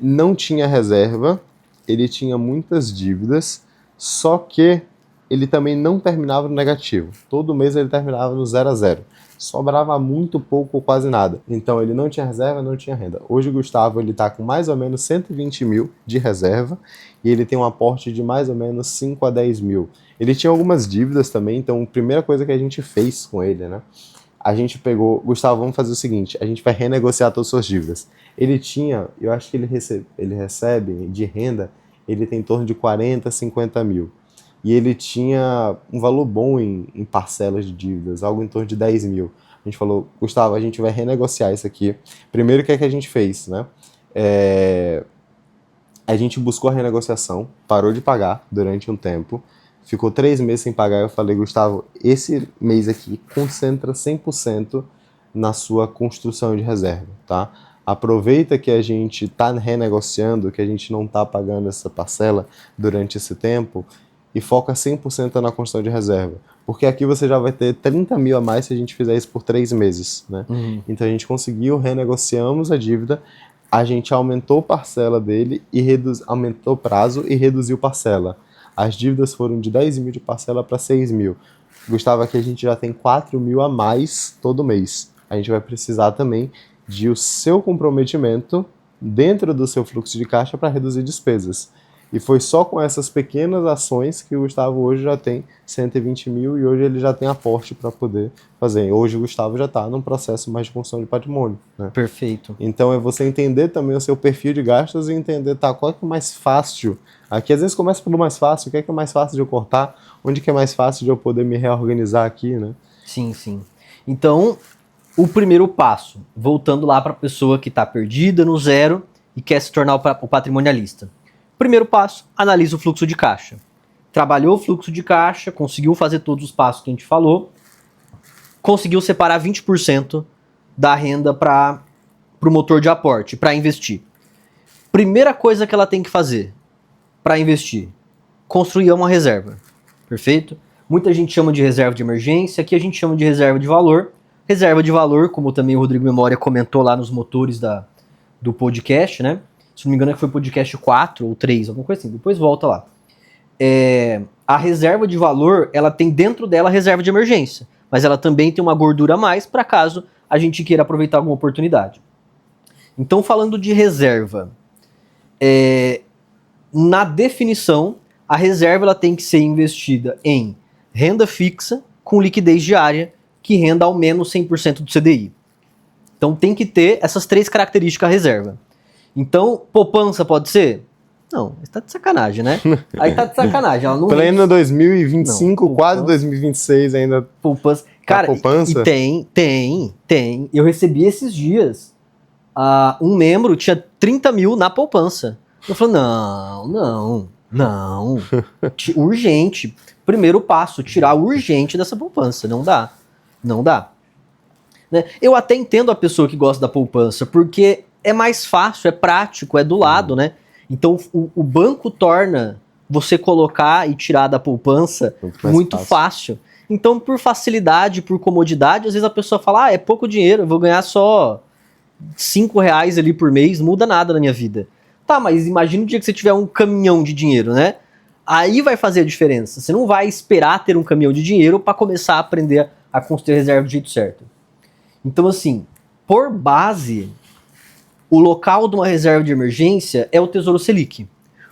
Speaker 1: não tinha reserva, ele tinha muitas dívidas, só que ele também não terminava no negativo. Todo mês ele terminava no 0 a 0. Sobrava muito pouco ou quase nada. Então ele não tinha reserva, não tinha renda. Hoje o Gustavo está com mais ou menos 120 mil de reserva e ele tem um aporte de mais ou menos 5 a 10 mil. Ele tinha algumas dívidas também, então a primeira coisa que a gente fez com ele, né? A gente pegou, Gustavo, vamos fazer o seguinte, a gente vai renegociar todas as suas dívidas. Ele tinha, eu acho que ele recebe de renda, ele tem em torno de 40, 50 mil. E ele tinha um valor bom em parcelas de dívidas, algo em torno de 10 mil. A gente falou, Gustavo, a gente vai renegociar isso aqui. Primeiro, o que é que a gente fez, né? A gente buscou a renegociação, parou de pagar durante um tempo, ficou 3 meses sem pagar. Eu falei, Gustavo, esse mês aqui concentra 100% na sua construção de reserva, tá? Aproveita que a gente está renegociando, que a gente não está pagando essa parcela durante esse tempo e foca 100% na construção de reserva. Porque aqui você já vai ter 30 mil a mais se a gente fizer isso por 3 meses, né? Então a gente conseguiu, renegociamos a dívida, a gente aumentou a parcela dele, aumentou o prazo e reduziu parcela. As dívidas foram de 10 mil de parcela para 6 mil. Gustavo, aqui a gente já tem 4 mil a mais todo mês. A gente vai precisar também de o seu comprometimento dentro do seu fluxo de caixa para reduzir despesas. E foi só com essas pequenas ações que o Gustavo hoje já tem 120 mil e hoje ele já tem aporte para poder fazer. Hoje o Gustavo já está num processo mais de construção de patrimônio, né?
Speaker 2: Perfeito.
Speaker 1: Então é você entender também o seu perfil de gastos e entender, tá, qual é que é mais fácil. Aqui às vezes começa pelo mais fácil, o que é mais fácil de eu cortar, onde que é mais fácil de eu poder me reorganizar aqui, né?
Speaker 2: Sim, sim. Então, o primeiro passo, voltando lá para a pessoa que está perdida no zero e quer se tornar o patrimonialista. Primeiro passo, analisa o fluxo de caixa. Trabalhou o fluxo de caixa, conseguiu fazer todos os passos que a gente falou, conseguiu separar 20% da renda para o motor de aporte, para investir. Primeira coisa que ela tem que fazer para investir, construir uma reserva. Perfeito? Muita gente chama de reserva de emergência, aqui a gente chama de reserva de valor. Reserva de valor, como também o Rodrigo Memória comentou lá nos motores do podcast, né? Se não me engano, foi o podcast 4 ou 3, alguma coisa assim, depois volta lá. A reserva de valor, ela tem dentro dela a reserva de emergência, mas ela também tem uma gordura a mais para caso a gente queira aproveitar alguma oportunidade. Então, falando de reserva, na definição, a reserva ela tem que ser investida em renda fixa com liquidez diária que renda ao menos 100% do CDI. Então, tem que ter essas 3 características a reserva. Então, poupança pode ser? Não, está de sacanagem, né? Aí tá de sacanagem. Ela não
Speaker 1: pleno 2025, não, quase 2026 ainda.
Speaker 2: Poupança. Cara,
Speaker 1: poupança?
Speaker 2: E tem. Eu recebi esses dias. Um membro tinha 30 mil na poupança. Eu falei, não. Urgente. Primeiro passo, tirar urgente dessa poupança. Não dá. Né? Eu até entendo a pessoa que gosta da poupança, porque é mais fácil, é prático, é do lado, né? Então o banco torna você colocar e tirar da poupança muito fácil. Então, por facilidade, por comodidade, às vezes a pessoa fala, é pouco dinheiro, eu vou ganhar só R$5 ali por mês, não muda nada na minha vida. Tá, mas imagina o dia que você tiver um caminhão de dinheiro, né? Aí vai fazer a diferença. Você não vai esperar ter um caminhão de dinheiro para começar a aprender a construir reserva do jeito certo. Então, assim, por base, o local de uma reserva de emergência é o Tesouro Selic.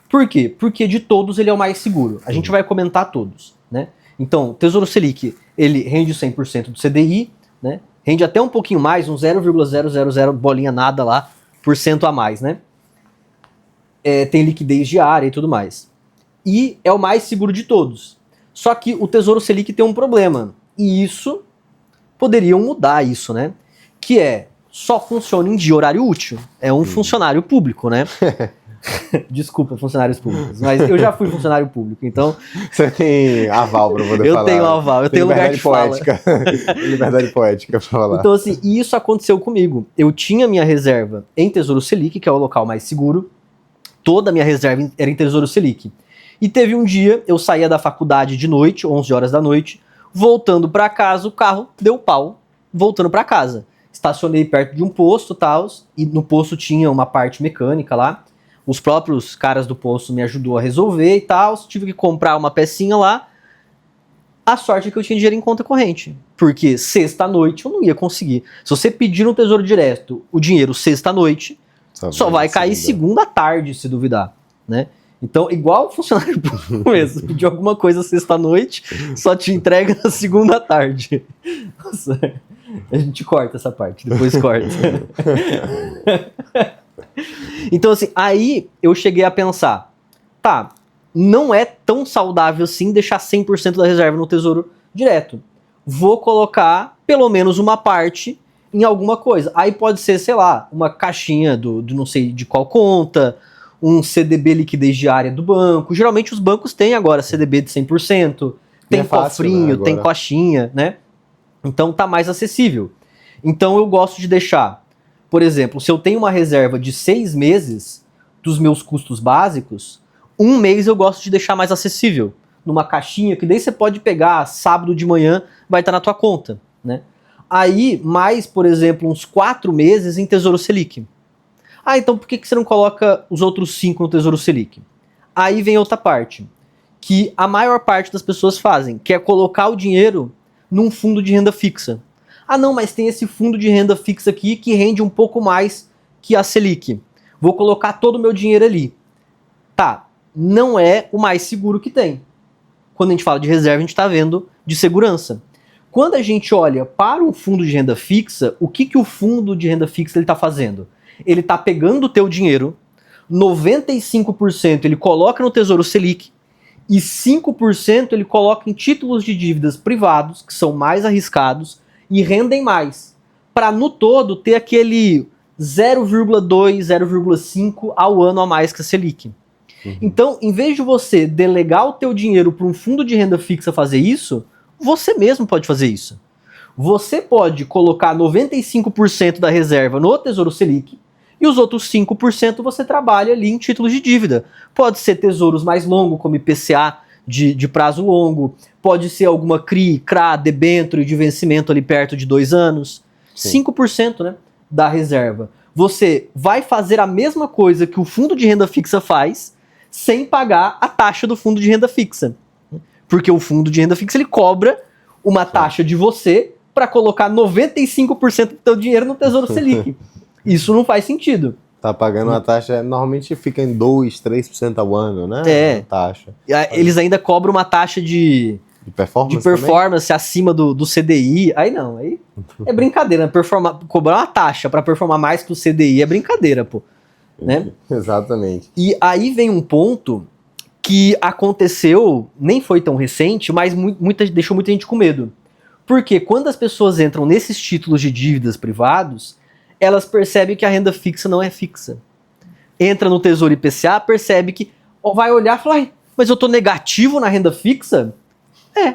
Speaker 2: Por quê? Porque de todos ele é o mais seguro. A gente vai comentar todos, né? Então, o Tesouro Selic, ele rende 100% do CDI, né? Rende até um pouquinho mais, um 0,000 bolinha nada lá, por cento a mais, né? Tem liquidez diária e tudo mais. E é o mais seguro de todos. Só que o Tesouro Selic tem um problema. E isso, poderiam mudar isso, né? Que só funciona em dia horário útil. É um funcionário público, né? Desculpa, funcionários públicos, mas eu já fui funcionário público, então...
Speaker 1: Você tem aval pra poder falar.
Speaker 2: Eu tenho aval, eu tenho lugar de
Speaker 1: poética. Liberdade poética pra falar.
Speaker 2: Então, assim, isso aconteceu comigo. Eu tinha minha reserva em Tesouro Selic, que é o local mais seguro. Toda a minha reserva era em Tesouro Selic. E teve um dia, eu saía da faculdade de noite, 11 horas da noite, voltando pra casa, o carro deu pau, voltando pra casa. Estacionei perto de um posto e tal, e no posto tinha uma parte mecânica lá. Os próprios caras do posto me ajudou a resolver e tal. Tive que comprar uma pecinha lá. A sorte é que eu tinha dinheiro em conta corrente. Porque sexta-noite eu não ia conseguir. Se você pedir no Tesouro Direto o dinheiro sexta-noite, só vai cair segunda tarde, se duvidar, né? Então, igual funcionário público mesmo. Pedir alguma coisa sexta-noite, só te entrega na segunda tarde. Nossa, a gente corta essa parte, depois corta. Então, assim, aí eu cheguei a pensar, tá, não é tão saudável assim deixar 100% da reserva no Tesouro Direto. Vou colocar pelo menos uma parte em alguma coisa. Aí pode ser, sei lá, uma caixinha do não sei de qual conta, um CDB liquidez diária do banco. Geralmente os bancos têm agora CDB de 100%, tem
Speaker 1: é fácil,
Speaker 2: cofrinho,
Speaker 1: né,
Speaker 2: tem caixinha, né? Então tá mais acessível. Então eu gosto de deixar, por exemplo, se eu tenho uma reserva de 6 meses dos meus custos básicos, um mês eu gosto de deixar mais acessível, numa caixinha que daí você pode pegar sábado de manhã, vai estar na tua conta, né? Aí, mais, por exemplo, uns 4 meses em Tesouro Selic. Ah, então por que você não coloca os outros 5 no Tesouro Selic? Aí vem outra parte, que a maior parte das pessoas fazem, que é colocar o dinheiro num fundo de renda fixa. Ah não, mas tem esse fundo de renda fixa aqui que rende um pouco mais que a Selic. Vou colocar todo o meu dinheiro ali. Tá, não é o mais seguro que tem. Quando a gente fala de reserva, a gente está vendo de segurança. Quando a gente olha para um fundo de renda fixa, o que o fundo de renda fixa está fazendo? Ele está pegando o teu dinheiro, 95% ele coloca no Tesouro Selic e 5% ele coloca em títulos de dívidas privados, que são mais arriscados e rendem mais, para no todo ter aquele 0,2, 0,5 ao ano a mais que a Selic. Então, em vez de você delegar o teu dinheiro para um fundo de renda fixa fazer isso, você mesmo pode fazer isso. Você pode colocar 95% da reserva no Tesouro Selic e os outros 5% você trabalha ali em títulos de dívida. Pode ser tesouros mais longos, como IPCA de prazo longo, pode ser alguma CRI, CRA, debênture de vencimento ali perto de 2 anos. Sim. 5%, né, da reserva. Você vai fazer a mesma coisa que o fundo de renda fixa faz, sem pagar a taxa do fundo de renda fixa. Porque o fundo de renda fixa ele cobra uma taxa de você para colocar 95% do teu dinheiro no Tesouro Selic. Isso não faz sentido.
Speaker 1: Tá pagando uma taxa, normalmente fica em 2, 3% ao ano, né?
Speaker 2: É.
Speaker 1: Taxa.
Speaker 2: Eles ainda cobram uma taxa de performance acima do CDI. Aí não, aí é brincadeira. Cobrar uma taxa para performar mais que o CDI é brincadeira, pô. Né?
Speaker 1: Exatamente.
Speaker 2: E aí vem um ponto que aconteceu, nem foi tão recente, mas deixou muita gente com medo. Porque quando as pessoas entram nesses títulos de dívidas privados, elas percebem que a renda fixa não é fixa. Entra no Tesouro IPCA, percebe que vai olhar e falar, mas eu tô negativo na renda fixa? É.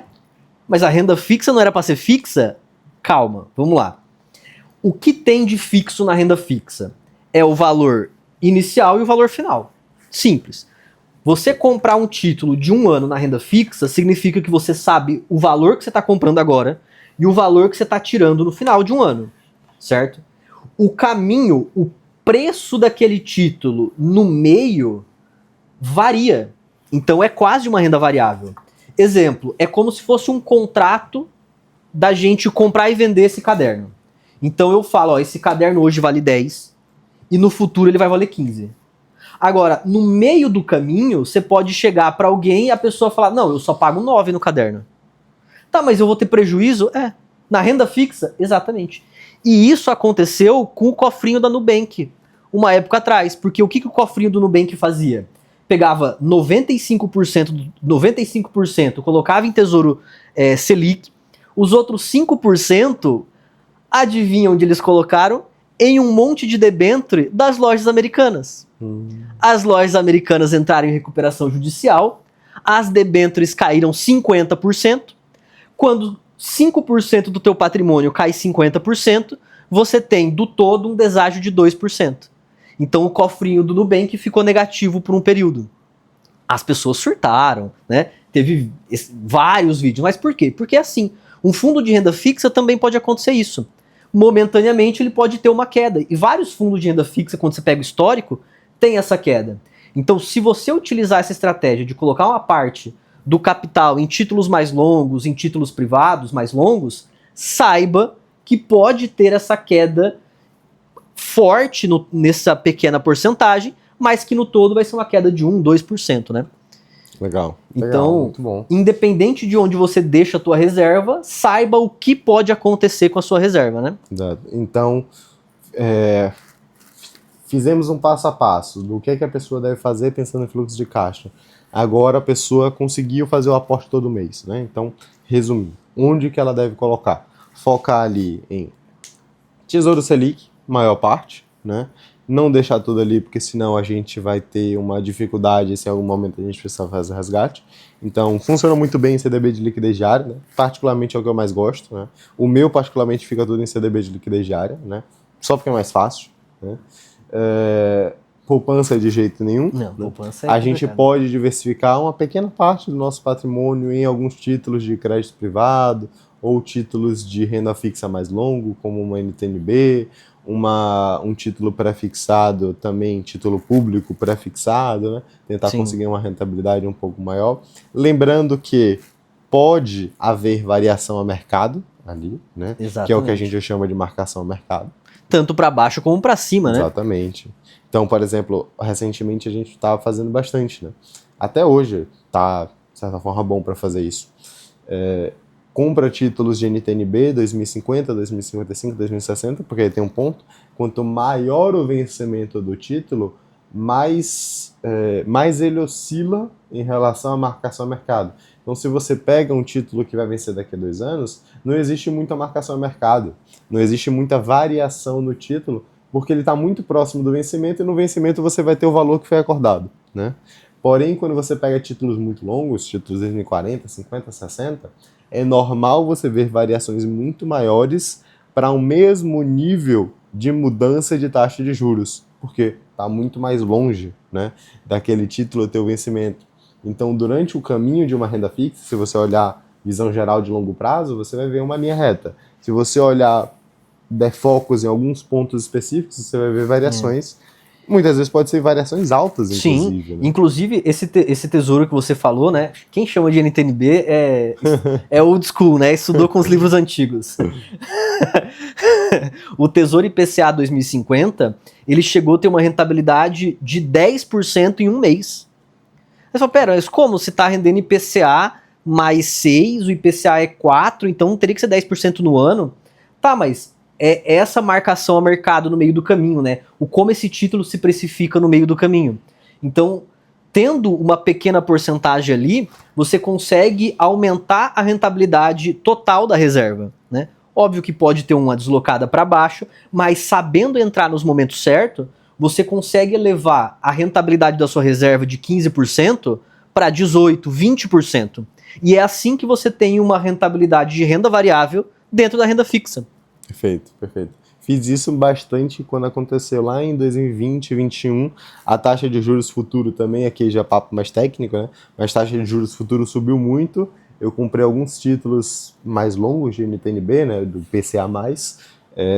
Speaker 2: Mas a renda fixa não era para ser fixa? Calma, vamos lá. O que tem de fixo na renda fixa? É o valor inicial e o valor final. Simples. Você comprar um título de 1 ano na renda fixa significa que você sabe o valor que você está comprando agora e o valor que você está tirando no final de 1 ano, certo? O caminho, o preço daquele título no meio varia. Então é quase uma renda variável. Exemplo, é como se fosse um contrato da gente comprar e vender esse caderno. Então eu falo, ó, esse caderno hoje vale 10 e no futuro ele vai valer 15. Agora, no meio do caminho, você pode chegar para alguém e a pessoa falar, não, eu só pago 9 no caderno. Tá, mas eu vou ter prejuízo? É. Na renda fixa? Exatamente. E isso aconteceu com o cofrinho da Nubank, uma época atrás. Porque o que o cofrinho do Nubank fazia? Pegava 95%, colocava em Tesouro Selic, os outros 5%, adivinha onde eles colocaram? Em um monte de debênture das lojas americanas. As lojas americanas entraram em recuperação judicial, as debêntures caíram 50%, quando 5% do teu patrimônio cai 50%, você tem do todo um deságio de 2%. Então o cofrinho do Nubank ficou negativo por um período. As pessoas surtaram, né? Teve vários vídeos, mas por quê? Porque assim, um fundo de renda fixa também pode acontecer isso. Momentaneamente ele pode ter uma queda, e vários fundos de renda fixa, quando você pega o histórico, tem essa queda. Então, se você utilizar essa estratégia de colocar uma parte do capital em títulos mais longos, em títulos privados mais longos, saiba que pode ter essa queda forte nessa pequena porcentagem, mas que no todo vai ser uma queda de 1, 2%, né?
Speaker 1: Legal.
Speaker 2: Então,
Speaker 1: muito bom.
Speaker 2: Independente de onde você deixa a tua reserva, saiba o que pode acontecer com a sua reserva, né?
Speaker 1: Então, fizemos um passo a passo do que a pessoa deve fazer pensando em fluxo de caixa. Agora a pessoa conseguiu fazer o aporte todo mês, né? Então, resumindo, onde que ela deve colocar? focar ali em Tesouro Selic, maior parte, né? Não deixar tudo ali, porque senão a gente vai ter uma dificuldade se em algum momento a gente precisar fazer resgate. Então, funciona muito bem em CDB de liquidez diária, né? Particularmente é o que eu mais gosto, né? O meu, particularmente, fica tudo em CDB de liquidez diária, né? Só porque é mais fácil, né? Poupança de jeito nenhum.
Speaker 2: Não,
Speaker 1: né?
Speaker 2: poupança é
Speaker 1: A gente
Speaker 2: complicado.
Speaker 1: pode diversificar uma pequena parte do nosso patrimônio em alguns títulos de crédito privado ou títulos de renda fixa mais longo, como uma NTNB, um título pré-fixado também, título público pré-fixado, né? Tentar
Speaker 2: Sim.
Speaker 1: conseguir uma rentabilidade um pouco maior. Lembrando que pode haver variação a mercado ali, né?
Speaker 2: Exatamente.
Speaker 1: Que é o que a gente chama de marcação a mercado.
Speaker 2: Tanto para baixo como para cima, né?
Speaker 1: Exatamente. Então, por exemplo, recentemente a gente estava fazendo bastante, né? Até hoje tá, de certa forma, bom para fazer isso. Compra títulos de NTNB 2050, 2055, 2060, porque aí tem um ponto. Quanto maior o vencimento do título, mais ele oscila em relação à marcação a mercado. Então, se você pega um título que vai vencer daqui a 2 anos, não existe muita marcação a mercado, não existe muita variação no título, porque ele está muito próximo do vencimento e no vencimento você vai ter o valor que foi acordado, né? Porém, quando você pega títulos muito longos, títulos de 2040, 50, 60, é normal você ver variações muito maiores para um mesmo nível de mudança de taxa de juros, porque está muito mais longe, né, daquele título ter o vencimento. Então, durante o caminho de uma renda fixa, se você olhar visão geral de longo prazo, você vai ver uma linha reta. Se você olhar der focos em alguns pontos específicos, você vai ver variações. Muitas vezes pode ser variações altas, inclusive.
Speaker 2: Sim,
Speaker 1: né?
Speaker 2: inclusive esse tesouro que você falou, né? Quem chama de NTNB é old school, né? Estudou com os livros antigos. O Tesouro IPCA 2050, ele chegou a ter uma rentabilidade de 10% em um mês. Aí você fala, pera, mas como? Se tá rendendo IPCA mais 6, o IPCA é 4, então teria que ser 10% no ano? Tá, mas é essa marcação a mercado no meio do caminho, né? O como esse título se precifica no meio do caminho. Então, tendo uma pequena porcentagem ali, você consegue aumentar a rentabilidade total da reserva, né? Óbvio que pode ter uma deslocada para baixo, mas sabendo entrar nos momentos certos, você consegue elevar a rentabilidade da sua reserva de 15% para 18%, 20%. E é assim que você tem uma rentabilidade de renda variável dentro da renda fixa.
Speaker 1: Perfeito, perfeito. Fiz isso bastante quando aconteceu lá em 2020, 2021. A taxa de juros futuro também, aqui já é papo mais técnico, né? Mas a taxa de juros futuro subiu muito. Eu comprei alguns títulos mais longos de NTNB, né? Do PCA+,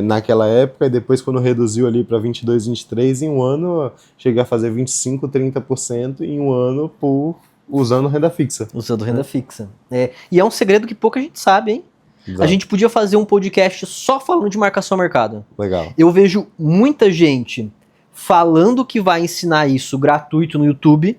Speaker 1: naquela época, e depois quando reduziu ali para 22, 23, em um ano cheguei a fazer 25, 30% em um ano usando renda fixa.
Speaker 2: Usando renda fixa. E é um segredo que pouca gente sabe, hein?
Speaker 1: Exato.
Speaker 2: A gente podia fazer um podcast só falando de marcação a mercado.
Speaker 1: Legal.
Speaker 2: Eu vejo muita gente falando que vai ensinar isso gratuito no YouTube,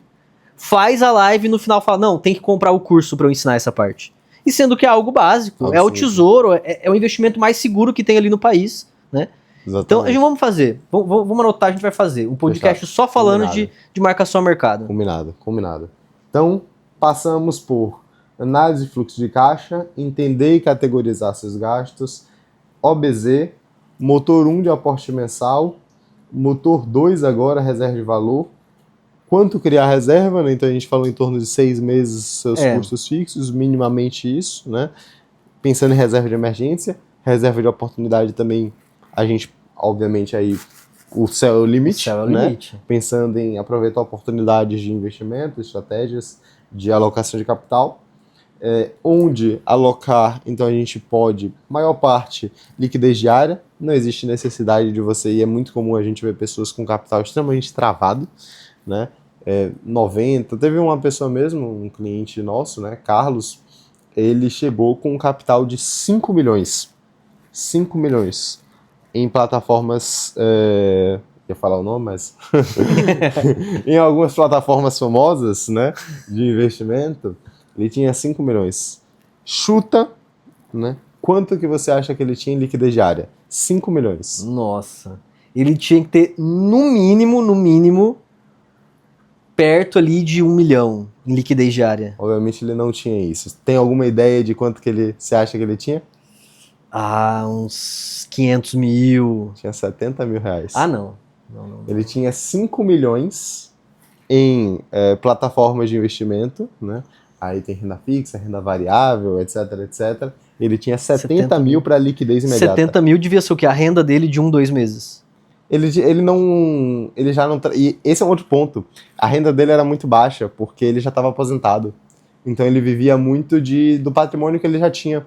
Speaker 2: faz a live e no final fala, não, tem que comprar o curso para eu ensinar essa parte. E sendo que é algo básico,
Speaker 1: Algo
Speaker 2: é o
Speaker 1: simples.
Speaker 2: tesouro, é o investimento mais seguro que tem ali no país, né?
Speaker 1: Exatamente.
Speaker 2: Então, a gente vamos fazer, vamos anotar, a gente vai fazer um podcast
Speaker 1: Fechado.
Speaker 2: só falando
Speaker 1: Combinado.
Speaker 2: de marcação a mercado.
Speaker 1: Combinado. Então, passamos por análise de fluxo de caixa, entender e categorizar seus gastos, OBZ, motor 1 de aporte mensal, motor 2 agora, reserva de valor, quanto criar reserva, né? Então a gente falou em torno de 6 meses seus custos fixos, minimamente isso, né? Pensando em reserva de emergência, reserva de oportunidade também, a gente, obviamente, aí o céu é o limite, né? Pensando em aproveitar oportunidades de investimento, estratégias de alocação de capital, onde alocar, então a gente pode, maior parte, liquidez diária, não existe necessidade de você, e é muito comum a gente ver pessoas com capital extremamente travado, né? 90, teve uma pessoa mesmo, um cliente nosso, né, Carlos, ele chegou com um capital de 5 milhões. 5 milhões em plataformas, ia falar o nome, mas em algumas plataformas famosas, né, de investimento, ele tinha 5 milhões. Chuta, né, quanto que você acha que ele tinha em liquidez diária? 5 milhões.
Speaker 2: Nossa, ele tinha que ter no mínimo, perto ali de 1 milhão em liquidez diária.
Speaker 1: Obviamente ele não tinha isso. Tem alguma ideia de quanto que você acha que ele tinha?
Speaker 2: Uns 500 mil.
Speaker 1: Tinha 70 mil reais.
Speaker 2: Não. Não.
Speaker 1: Ele tinha 5 milhões em plataformas de investimento, né? Aí tem renda fixa, renda variável, etc, etc. Ele tinha 70 mil para liquidez imediata.
Speaker 2: 70 mil devia ser o quê? A renda dele de 2 meses.
Speaker 1: Ele já não... E esse é um outro ponto. A renda dele era muito baixa, porque ele já estava aposentado. Então ele vivia muito do patrimônio que ele já tinha.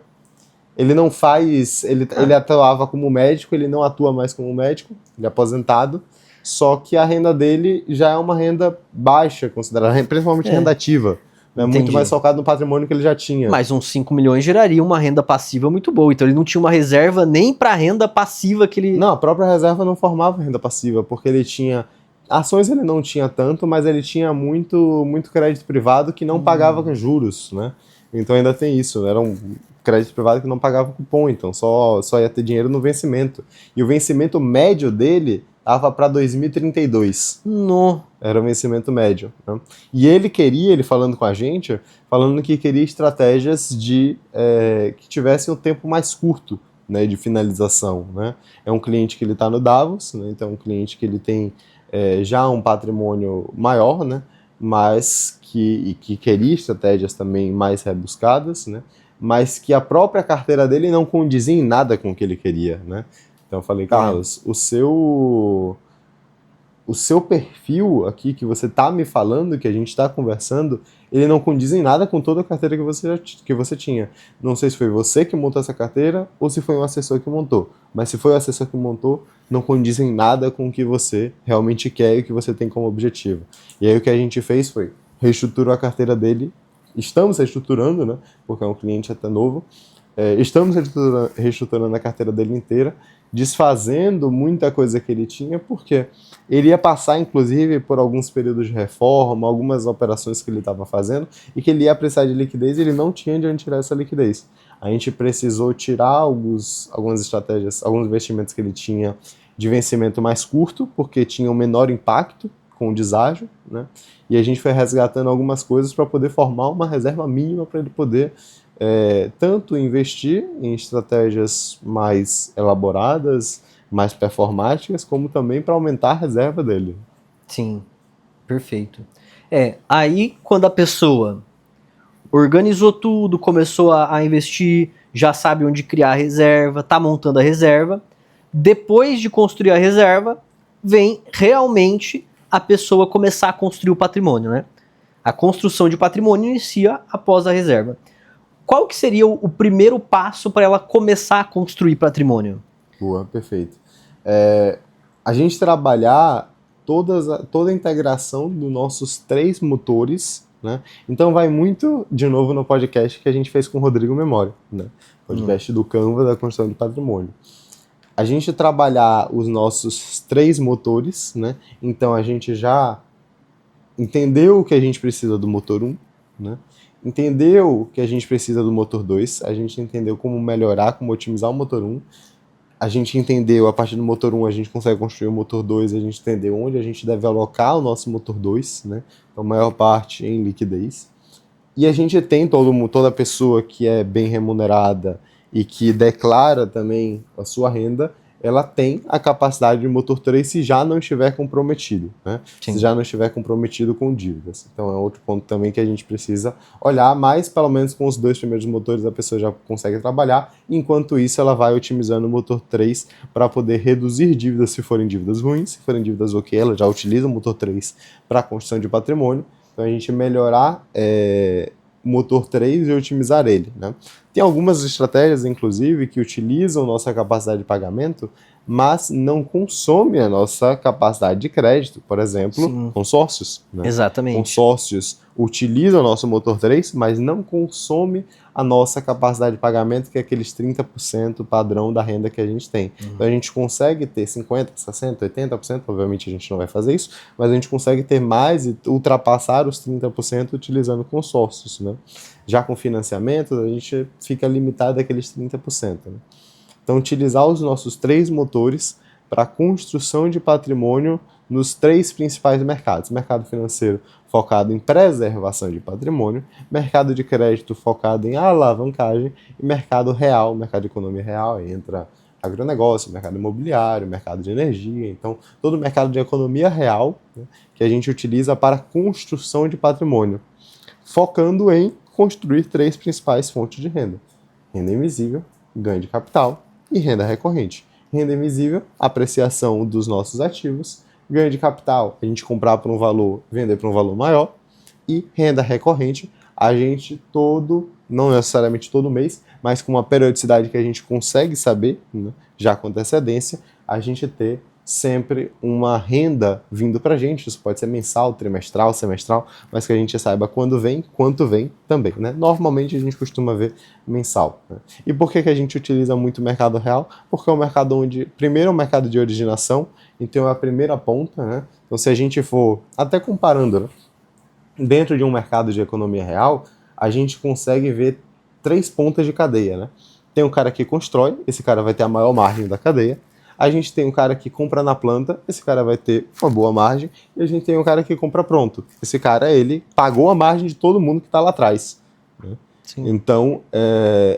Speaker 1: Ele não faz... Ele atuava como médico, ele não atua mais como médico, ele é aposentado. Só que a renda dele já é uma renda baixa, considerada, principalmente renda ativa. Né? Muito mais focado no patrimônio que ele já tinha.
Speaker 2: Mas uns 5 milhões geraria uma renda passiva muito boa. Então ele não tinha uma reserva nem para renda passiva que ele...
Speaker 1: Não, a própria reserva não formava renda passiva, porque ele tinha... Ações ele não tinha tanto, mas ele tinha muito crédito privado que não pagava com juros, né? Então ainda tem isso, era um crédito privado que não pagava cupom, então só ia ter dinheiro no vencimento. E o vencimento médio dele estava para 2032.
Speaker 2: Não.
Speaker 1: Era o vencimento médio. Né? E ele falando com a gente, falando que queria estratégias que tivessem um tempo mais curto, né, de finalização. Né? É um cliente que ele está no Davos, né? Então é um cliente que ele tem já um patrimônio maior, né? Mas que queria estratégias também mais rebuscadas, né? Mas que a própria carteira dele não condizia em nada com o que ele queria. Né? Então eu falei, Carlos, o seu perfil aqui que você está me falando, que a gente está conversando, ele não condiz em nada com toda a carteira que você tinha. Não sei se foi você que montou essa carteira ou se foi um assessor que montou. Mas se foi o assessor que montou, não condiz em nada com o que você realmente quer e o que você tem como objetivo. E aí o que a gente fez foi reestruturou a carteira dele. Estamos reestruturando, né? Porque é um cliente até novo. Estamos reestruturando a carteira dele inteira, desfazendo muita coisa que ele tinha, porque ele ia passar, inclusive, por alguns períodos de reforma, algumas operações que ele estava fazendo, e que ele ia precisar de liquidez e ele não tinha de onde tirar essa liquidez. A gente precisou tirar algumas estratégias, alguns investimentos que ele tinha de vencimento mais curto, porque tinha um menor impacto com o deságio, né? E a gente foi resgatando algumas coisas para poder formar uma reserva mínima para ele poder tanto investir em estratégias mais elaboradas, mais performáticas, como também para aumentar a reserva dele.
Speaker 2: Sim, perfeito. Aí quando a pessoa organizou tudo, começou a investir, já sabe onde criar a reserva, tá montando a reserva, depois de construir a reserva, vem realmente a pessoa começar a construir o patrimônio, né? A construção de patrimônio inicia após a reserva. Qual que seria o primeiro passo para ela começar a construir patrimônio?
Speaker 1: Boa, perfeito. A gente trabalhar toda a integração dos nossos 3 motores, né? Então vai muito, de novo, no podcast que a gente fez com o Rodrigo Memória, né? Podcast do Canva da construção de patrimônio. A gente trabalhar os nossos 3 motores, né? Então a gente já entendeu que a gente precisa do motor 1, né? Entendeu que a gente precisa do motor 2, a gente entendeu como melhorar, como otimizar o motor 1, a gente entendeu, a partir do motor 1 a gente consegue construir o motor 2, a gente entendeu onde a gente deve alocar o nosso motor 2, né? Então, a maior parte em liquidez. E a gente tem toda pessoa que é bem remunerada e que declara também a sua renda, ela tem a capacidade de motor 3 se já não estiver comprometido, né? Se já não estiver comprometido com dívidas. Então é outro ponto também que a gente precisa olhar, mas pelo menos com os 2 primeiros motores a pessoa já consegue trabalhar, enquanto isso ela vai otimizando o motor 3 para poder reduzir dívidas se forem dívidas ruins, se forem dívidas ok, ela já utiliza o motor 3 para a construção de patrimônio, então a gente melhorar o motor 3 e otimizar ele, né? Tem algumas estratégias, inclusive, que utilizam nossa capacidade de pagamento, mas não consomem a nossa capacidade de crédito. Por exemplo, consórcios. Né?
Speaker 2: Exatamente.
Speaker 1: Consórcios utilizam o nosso motor 3, mas não consomem a nossa capacidade de pagamento, que é aqueles 30% padrão da renda que a gente tem. Então a gente consegue ter 50%, 60%, 80%, obviamente a gente não vai fazer isso, mas a gente consegue ter mais e ultrapassar os 30% utilizando consórcios, né? Já com financiamento, a gente fica limitado àqueles 30%. Né? Então, utilizar os nossos 3 motores para a construção de patrimônio nos 3 principais mercados. Mercado financeiro focado em preservação de patrimônio, mercado de crédito focado em alavancagem e mercado real, mercado de economia real, entra agronegócio, mercado imobiliário, mercado de energia, então todo o mercado de economia real, né, que a gente utiliza para construção de patrimônio, focando em construir 3 principais fontes de renda: renda invisível, ganho de capital e renda recorrente. Renda invisível, apreciação dos nossos ativos; ganho de capital, a gente comprar por um valor, vender por um valor maior; e renda recorrente, a gente não necessariamente todo mês, mas com uma periodicidade que a gente consegue saber, né, já com antecedência, a gente ter sempre uma renda vindo pra gente. Isso pode ser mensal, trimestral, semestral, mas que a gente saiba quando vem, quanto vem também, né? Normalmente a gente costuma ver mensal, né? E por que a gente utiliza muito o mercado real? Porque é um mercado onde, primeiro, é um mercado de originação, então é a primeira ponta, né? Então se a gente for, até comparando, né, dentro de um mercado de economia real, a gente consegue ver 3 pontas de cadeia, né? Tem um cara que constrói, esse cara vai ter a maior margem da cadeia. A gente tem um cara que compra na planta, esse cara vai ter uma boa margem. E a gente tem um cara que compra pronto. Esse cara, ele pagou a margem de todo mundo que está lá atrás, né? Então,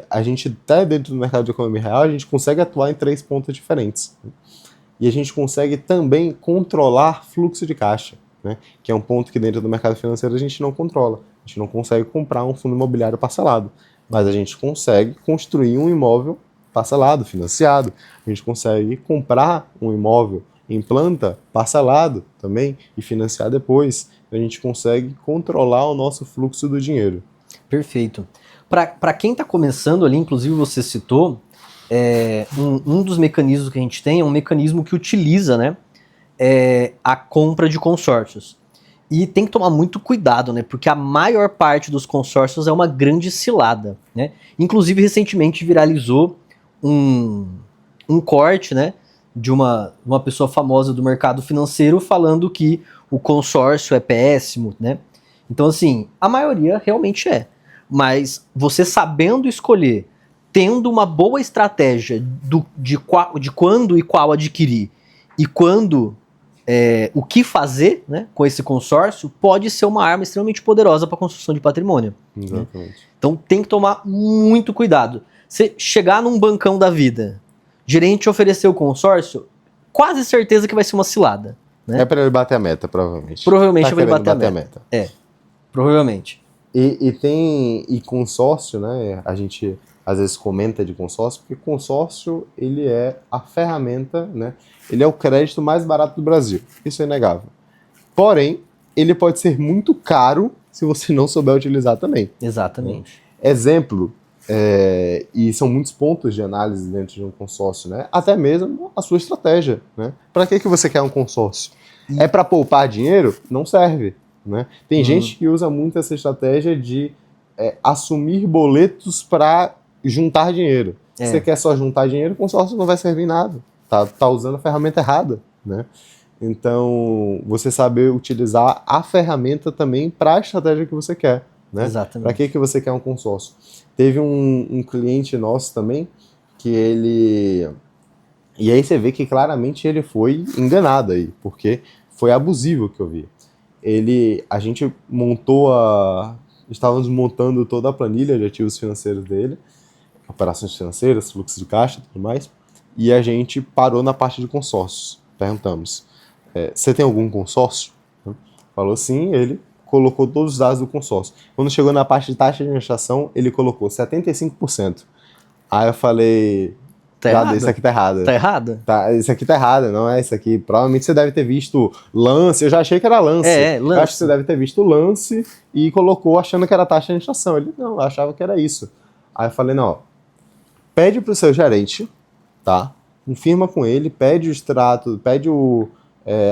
Speaker 1: a gente até dentro do mercado de economia real, a gente consegue atuar em 3 pontas diferentes, né? E a gente consegue também controlar fluxo de caixa, né? Que é um ponto que dentro do mercado financeiro a gente não controla. A gente não consegue comprar um fundo imobiliário parcelado, mas a gente consegue construir um imóvel parcelado, financiado. A gente consegue comprar um imóvel em planta parcelado também e financiar depois. A gente consegue controlar o nosso fluxo do dinheiro.
Speaker 2: Perfeito. Para quem está começando ali, inclusive você citou, um dos mecanismos que a gente tem é um mecanismo que utiliza, né, a compra de consórcios. E tem que tomar muito cuidado, né? Porque a maior parte dos consórcios é uma grande cilada, né? Inclusive, recentemente viralizou um corte, né, de uma pessoa famosa do mercado financeiro falando que o consórcio é péssimo, né? Então, assim, a maioria realmente é. Mas você sabendo escolher, tendo uma boa estratégia de quando e qual adquirir e quando... o que fazer, né, com esse consórcio pode ser uma arma extremamente poderosa para a construção de patrimônio.
Speaker 1: Exatamente.
Speaker 2: Né? Então tem que tomar muito cuidado. Você chegar num bancão da vida, gerente oferecer o consórcio, quase certeza que vai ser uma cilada. Né?
Speaker 1: É para ele bater a meta, provavelmente.
Speaker 2: Provavelmente vai bater a meta. Provavelmente.
Speaker 1: E consórcio, né? A gente às vezes comenta de consórcio, porque consórcio, ele é a ferramenta, né? Ele é o crédito mais barato do Brasil. Isso é inegável. Porém, ele pode ser muito caro se você não souber utilizar também.
Speaker 2: Exatamente.
Speaker 1: Né? Exemplo, e são muitos pontos de análise dentro de um consórcio, né? Até mesmo a sua estratégia, né? Para que você quer um consórcio? É para poupar dinheiro? Não serve, né? Tem gente que usa muito essa estratégia de assumir boletos para juntar dinheiro. Se você quer só juntar dinheiro, o consórcio não vai servir em nada. Tá usando a ferramenta errada, né? Então, você saber utilizar a ferramenta também para a estratégia que você quer, né?
Speaker 2: Exatamente.
Speaker 1: Para que você quer um consórcio? Teve um cliente nosso também que ele... E aí você vê que claramente ele foi enganado aí, porque foi abusivo que eu vi. A gente estávamos montando toda a planilha de ativos financeiros dele, operações financeiras, fluxo de caixa e tudo mais, e a gente parou na parte de consórcios. Perguntamos, você tem algum consórcio? Falou sim, ele colocou todos os dados do consórcio. Quando chegou na parte de taxa de administração, ele colocou 75%. Aí eu falei, isso aqui tá errado.
Speaker 2: Tá errado?
Speaker 1: Isso aqui tá errado, não é isso aqui. Provavelmente você deve ter visto Lance, eu já achei que era Lance.
Speaker 2: Lance.
Speaker 1: Eu acho que você deve ter visto Lance e colocou achando que era taxa de administração. Ele, não, eu achava que era isso. Aí eu falei, não, pede pro seu gerente, tá? Confirma com ele, pede o extrato, pede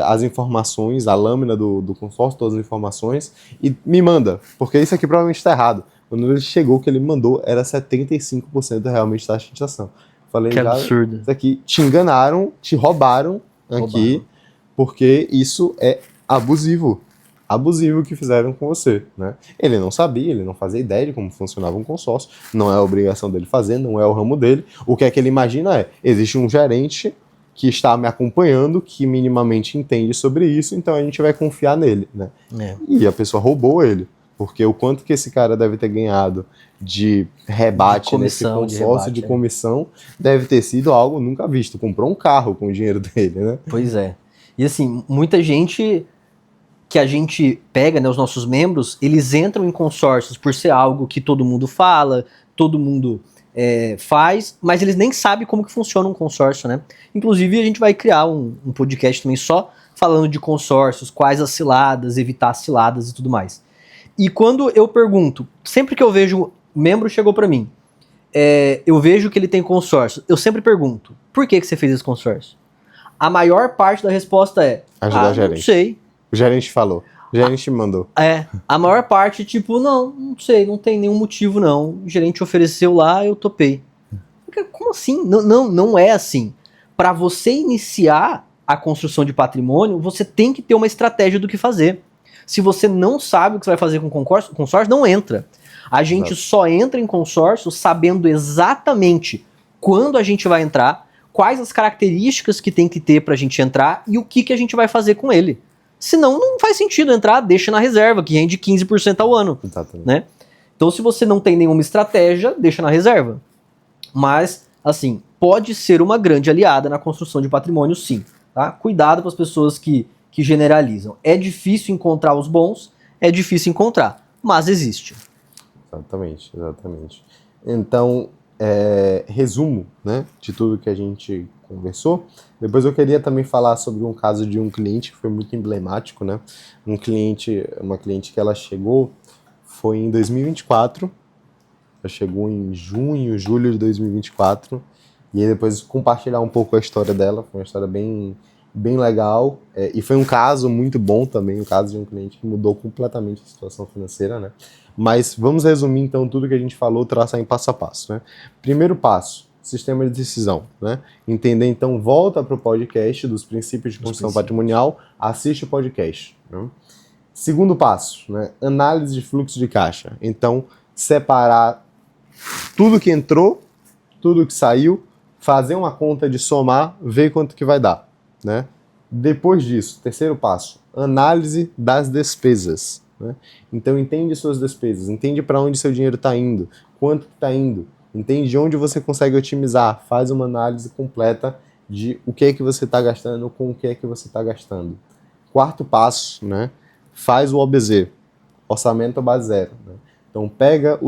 Speaker 1: as informações, a lâmina do consórcio, todas as informações, e me manda, porque isso aqui provavelmente está errado. Quando ele chegou, o que ele me mandou era 75% realmente taxa de administração. Falei,
Speaker 2: que absurdo.
Speaker 1: Isso aqui te enganaram, te roubaram aqui, porque isso é abusivo. Abusivo que fizeram com você, né? Ele não sabia, ele não fazia ideia de como funcionava um consórcio, não é a obrigação dele fazer, não é o ramo dele. O que é que ele imagina existe um gerente que está me acompanhando, que minimamente entende sobre isso, então a gente vai confiar nele, né? E a pessoa roubou ele, porque o quanto que esse cara deve ter ganhado de rebate nesse consórcio de comissão deve ter sido algo nunca visto. Comprou um carro com o dinheiro dele, né?
Speaker 2: Pois é. E assim, muita gente que a gente pega, né, os nossos membros, eles entram em consórcios por ser algo que todo mundo fala, todo mundo faz, mas eles nem sabem como que funciona um consórcio, né? Inclusive, a gente vai criar um podcast também só falando de consórcios, quais as ciladas, evitar as ciladas e tudo mais. E quando eu pergunto, sempre que eu vejo, membro chegou para mim, eu vejo que ele tem consórcio, eu sempre pergunto, por que você fez esse consórcio? A maior parte da resposta é,
Speaker 1: ajudar o gerente.
Speaker 2: Não sei.
Speaker 1: O gerente falou. O gerente mandou.
Speaker 2: A maior parte, tipo, não sei, não tem nenhum motivo, não. O gerente ofereceu lá, eu topei. Como assim? Não é assim. Para você iniciar a construção de patrimônio, você tem que ter uma estratégia do que fazer. Se você não sabe o que você vai fazer com consórcio, não entra. A gente só entra em consórcio sabendo exatamente quando a gente vai entrar, quais as características que tem que ter para a gente entrar e o que a gente vai fazer com ele. Senão não faz sentido entrar, deixa na reserva, que rende 15% ao ano.
Speaker 1: Exatamente.
Speaker 2: Né? Então, se você não tem nenhuma estratégia, deixa na reserva. Mas, assim, pode ser uma grande aliada na construção de patrimônio, sim. Tá? Cuidado com as pessoas que generalizam. É difícil encontrar os bons, é difícil encontrar, mas existe.
Speaker 1: Exatamente. Então, resumo, né, de tudo que a gente conversou. Depois eu queria também falar sobre um caso de um cliente que foi muito emblemático, né? Uma cliente que ela chegou, foi em 2024, ela chegou em julho de 2024, e aí depois compartilhar um pouco a história dela, foi uma história bem legal, e foi um caso muito bom também, um caso de um cliente que mudou completamente a situação financeira, né? Mas vamos resumir então tudo que a gente falou, traçar em passo a passo, né? Primeiro passo, sistema de decisão, né? Entender, então, volta para o podcast dos princípios de construção patrimonial, assiste o podcast, né? Segundo passo, né? Análise de fluxo de caixa. Então, separar tudo que entrou, tudo que saiu, fazer uma conta de somar, ver quanto que vai dar, né? Depois disso, terceiro passo, análise das despesas, né? Então, entende suas despesas, entende para onde seu dinheiro está indo, quanto está indo, entende onde você consegue otimizar, faz uma análise completa de o que é que você está gastando, com o que é que você está gastando. Quarto passo, né? Faz o OBZ, orçamento base zero, né? Então pega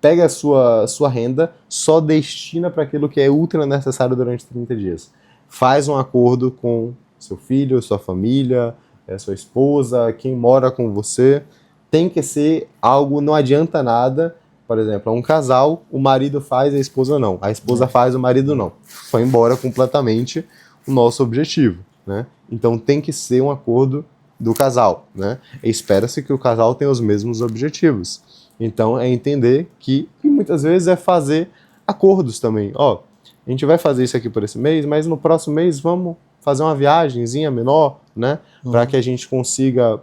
Speaker 1: pega a sua renda, só destina para aquilo que é ultra necessário durante 30 dias. Faz um acordo com seu filho, sua família, sua esposa, quem mora com você. Tem que ser algo, não adianta nada, por exemplo, um casal, o marido faz, a esposa não. A esposa faz, o marido não. Foi embora completamente o nosso objetivo, né? Então tem que ser um acordo do casal, né? Espera-se que o casal tenha os mesmos objetivos. Então é entender que muitas vezes é fazer acordos também. Ó, a gente vai fazer isso aqui por esse mês, mas no próximo mês vamos fazer uma viagenzinha menor, né? Para que a gente consiga,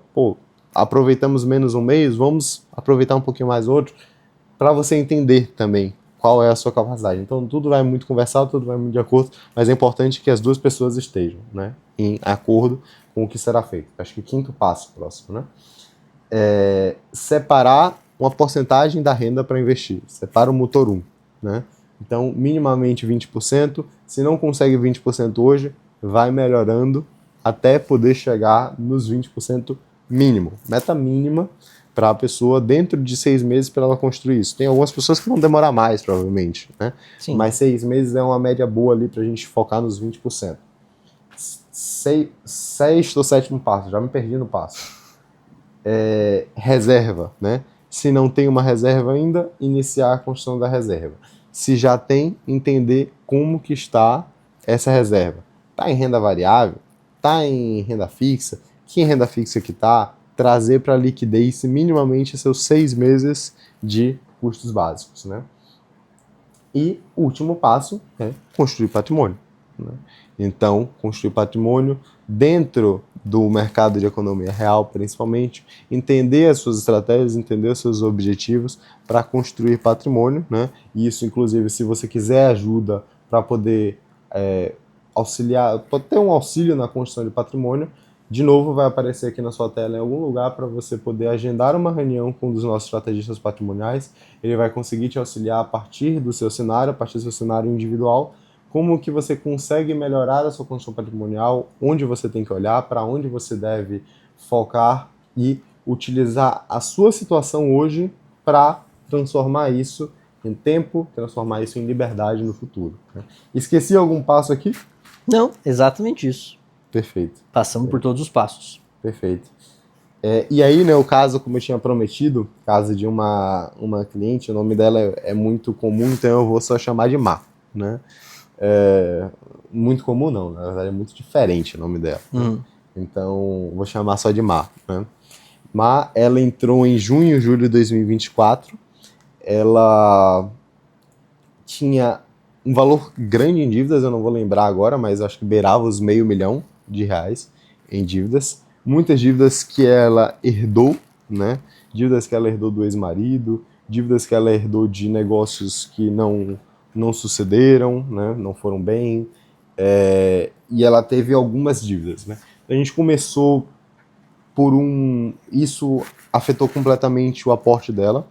Speaker 1: aproveitamos menos um mês, vamos aproveitar um pouquinho mais outro, para você entender também qual é a sua capacidade. Então tudo vai muito conversado, tudo vai muito de acordo, mas é importante que as duas pessoas estejam, né, em acordo com o que será feito. Acho que quinto passo próximo, né? Separar uma porcentagem da renda para investir. Separa o motor 1, né? Então, minimamente 20%. Se não consegue 20% hoje, vai melhorando até poder chegar nos 20% mínimo. Meta mínima para a pessoa dentro de 6 meses para ela construir isso. Tem algumas pessoas que vão demorar mais, provavelmente, né? Sim. Mas 6 meses é uma média boa ali para a gente focar nos 20%. Sexto ou sétimo passo, já me perdi no passo. Reserva, né? Se não tem uma reserva ainda, iniciar a construção da reserva. Se já tem, entender como que está essa reserva. Está em renda variável? Está em renda fixa? Que renda fixa que está? Trazer para a liquidez minimamente seus 6 meses de custos básicos, né? E o último passo é construir patrimônio, né? Então, construir patrimônio dentro do mercado de economia real, principalmente, entender as suas estratégias, entender os seus objetivos para construir patrimônio, né? E isso, inclusive, se você quiser ajuda para poder auxiliar, pode ter um auxílio na construção de patrimônio. De novo, vai aparecer aqui na sua tela em algum lugar para você poder agendar uma reunião com um dos nossos estrategistas patrimoniais. Ele vai conseguir te auxiliar a partir do seu cenário, a partir do seu cenário individual, como que você consegue melhorar a sua construção patrimonial, onde você tem que olhar, para onde você deve focar e utilizar a sua situação hoje para transformar isso em tempo, transformar isso em liberdade no futuro. Esqueci algum passo aqui?
Speaker 2: Não, exatamente isso.
Speaker 1: Perfeito.
Speaker 2: Passamos por todos os passos.
Speaker 1: Perfeito. E aí, né, o caso, como eu tinha prometido, caso de uma cliente, o nome dela é muito comum, então eu vou só chamar de Má, né? Muito comum não, na verdade é muito diferente o nome dela. Né? Então, vou chamar só de Má, né? Má, ela entrou em junho, julho de 2024, ela tinha um valor grande em dívidas, eu não vou lembrar agora, mas acho que beirava os R$500 mil em dívidas. Muitas dívidas que ela herdou, né? Dívidas que ela herdou do ex-marido, dívidas que ela herdou de negócios que não sucederam, né? Não foram bem. E ela teve algumas dívidas, né? A gente começou isso afetou completamente o aporte dela.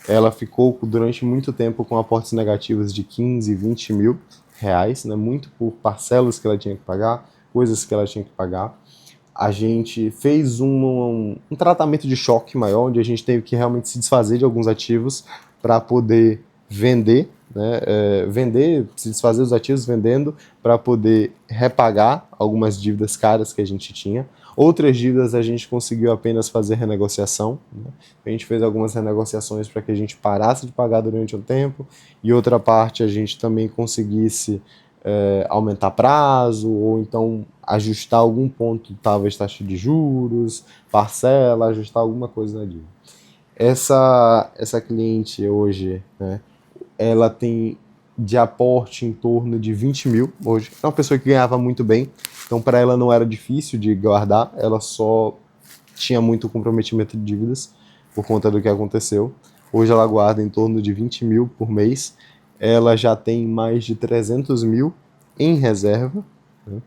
Speaker 1: Ela ficou durante muito tempo com aportes negativos de 15, 20 mil reais, né? Muito por parcelas que ela tinha que pagar, coisas que ela tinha que pagar. A gente fez um tratamento de choque maior, onde a gente teve que realmente se desfazer de alguns ativos para poder vender, né? Se desfazer dos ativos vendendo para poder repagar algumas dívidas caras que a gente tinha. Outras dívidas a gente conseguiu apenas fazer renegociação, né? A gente fez algumas renegociações para que a gente parasse de pagar durante um tempo, e outra parte a gente também conseguisse aumentar prazo, ou então ajustar algum ponto, talvez taxa de juros, parcela, ajustar alguma coisa na dívida. Essa cliente hoje, né, ela tem de aporte em torno de 20 mil hoje. É uma pessoa que ganhava muito bem, então para ela não era difícil de guardar, ela só tinha muito comprometimento de dívidas por conta do que aconteceu. Hoje ela guarda em torno de 20 mil por mês, ela já tem mais de 300 mil em reserva, né?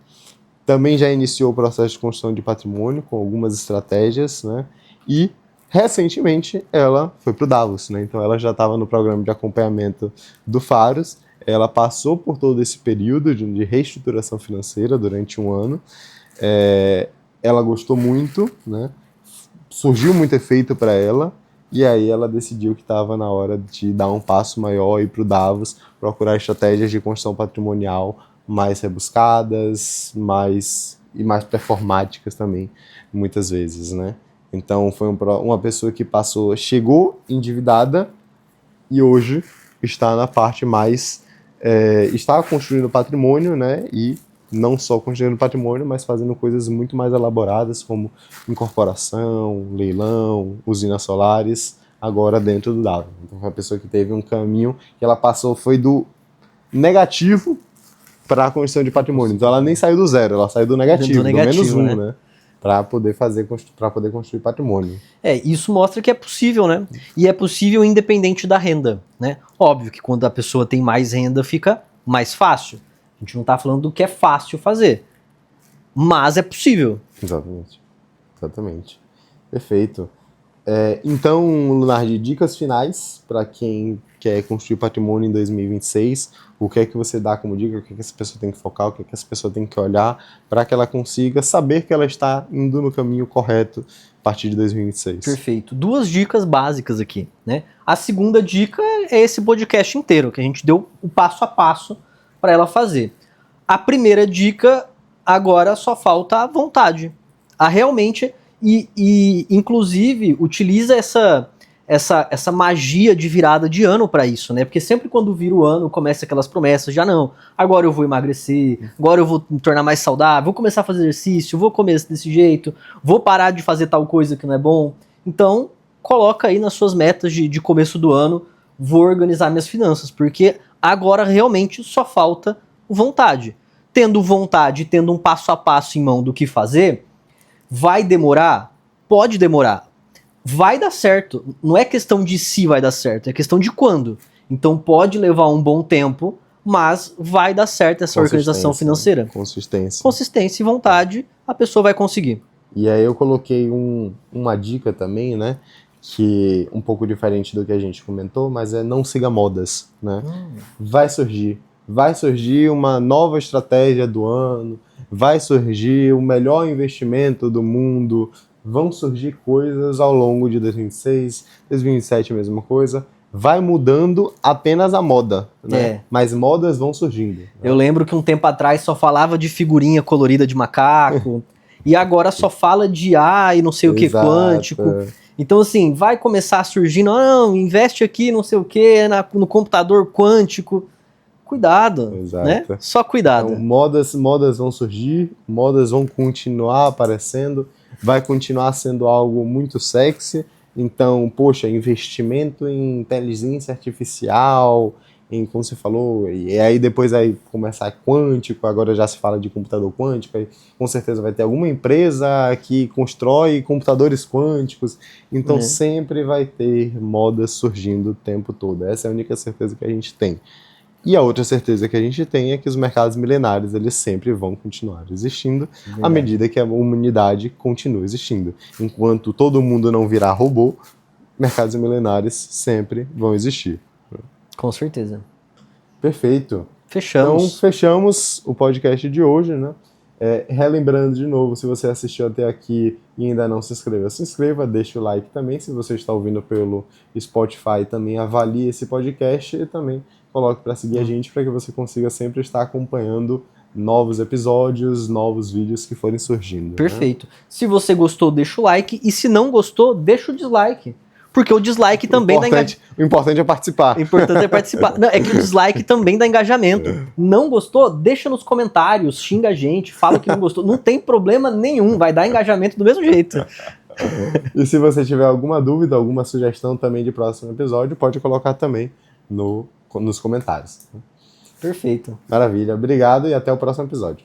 Speaker 1: Também já iniciou o processo de construção de patrimônio com algumas estratégias, né? E recentemente ela foi para o Davos, né? Então ela já estava no programa de acompanhamento do Faros, ela passou por todo esse período de reestruturação financeira durante um ano, ela gostou muito, né? Surgiu muito efeito para ela, e aí ela decidiu que estava na hora de dar um passo maior e ir para o Davos, procurar estratégias de construção patrimonial mais rebuscadas, mais performáticas também, muitas vezes, né? Então foi uma pessoa que chegou endividada e hoje está na parte mais, está construindo patrimônio, né? E não só construindo patrimônio, mas fazendo coisas muito mais elaboradas, como incorporação, leilão, usinas solares, agora dentro do Davos. Então foi uma pessoa que teve um caminho que ela passou, foi do negativo para a construção de patrimônio. Então ela nem saiu do zero, ela saiu do negativo, do menos um, né? Para poder construir patrimônio.
Speaker 2: Isso mostra que é possível, né? E é possível independente da renda, né? Óbvio que quando a pessoa tem mais renda fica mais fácil. A gente não está falando do que é fácil fazer, mas é possível.
Speaker 1: Exatamente. Perfeito. Então, Lunardi, dicas finais para quem quer construir patrimônio em 2026, o que é que você dá como dica, o que é que essa pessoa tem que focar, o que é que essa pessoa tem que olhar para que ela consiga saber que ela está indo no caminho correto a partir de 2026.
Speaker 2: Perfeito. 2 dicas básicas aqui, né? A segunda dica é esse podcast inteiro, que a gente deu o passo a passo para ela fazer. A primeira dica, agora só falta a vontade. Realmente, inclusive, utiliza essa magia de virada de ano para isso, né? Porque sempre quando vira o ano, começa aquelas promessas, já não, agora eu vou emagrecer, agora eu vou me tornar mais saudável, vou começar a fazer exercício, vou comer desse jeito, vou parar de fazer tal coisa que não é bom. Então, coloca aí nas suas metas de começo do ano, vou organizar minhas finanças, porque agora realmente só falta vontade. Tendo vontade, tendo um passo a passo em mão do que fazer, vai demorar? Pode demorar. Vai dar certo. Não é questão de se vai dar certo, é questão de quando. Então pode levar um bom tempo, mas vai dar certo essa organização financeira. Consistência e vontade, a pessoa vai conseguir.
Speaker 1: E aí eu coloquei uma dica também, né? Que um pouco diferente do que a gente comentou, mas não siga modas, né? Vai surgir uma nova estratégia do ano, vai surgir o melhor investimento do mundo, vão surgir coisas ao longo de 2026, 2027 a mesma coisa, vai mudando apenas a moda, né? Mas modas vão surgindo. Né?
Speaker 2: Eu lembro que um tempo atrás só falava de figurinha colorida de macaco, e agora só fala de e não sei o que quântico. Então, assim, vai começar a surgir, não, investe aqui, não sei o que, no computador quântico. Cuidado, né? Só cuidado.
Speaker 1: Então, modas vão surgir, modas vão continuar aparecendo, vai continuar sendo algo muito sexy. Então, poxa, investimento em inteligência artificial, como você falou, e aí depois vai começar quântico, agora já se fala de computador quântico, aí com certeza vai ter alguma empresa que constrói computadores quânticos, então sempre vai ter modas surgindo o tempo todo, essa é a única certeza que a gente tem. E a outra certeza que a gente tem é que os mercados milenários eles sempre vão continuar existindo à medida que a humanidade continua existindo. Enquanto todo mundo não virar robô, mercados milenários sempre vão existir.
Speaker 2: Com certeza.
Speaker 1: Perfeito.
Speaker 2: Fechamos.
Speaker 1: Então, fechamos o podcast de hoje, né? Relembrando de novo, se você assistiu até aqui e ainda não se inscreva, deixa o like também. Se você está ouvindo pelo Spotify, também avalie esse podcast e também coloque para seguir a gente para que você consiga sempre estar acompanhando novos episódios, novos vídeos que forem surgindo.
Speaker 2: Perfeito. Né? Se você gostou, deixa o like e se não gostou, deixa o dislike. Porque o dislike também dá engajamento.
Speaker 1: O importante é participar.
Speaker 2: O importante é participar. Não, é que o dislike também dá engajamento. Não gostou? Deixa nos comentários, xinga a gente, fala que não gostou. Não tem problema nenhum, vai dar engajamento do mesmo jeito.
Speaker 1: E se você tiver alguma dúvida, alguma sugestão também de próximo episódio, pode colocar também nos comentários.
Speaker 2: Perfeito.
Speaker 1: Maravilha. Obrigado e até o próximo episódio.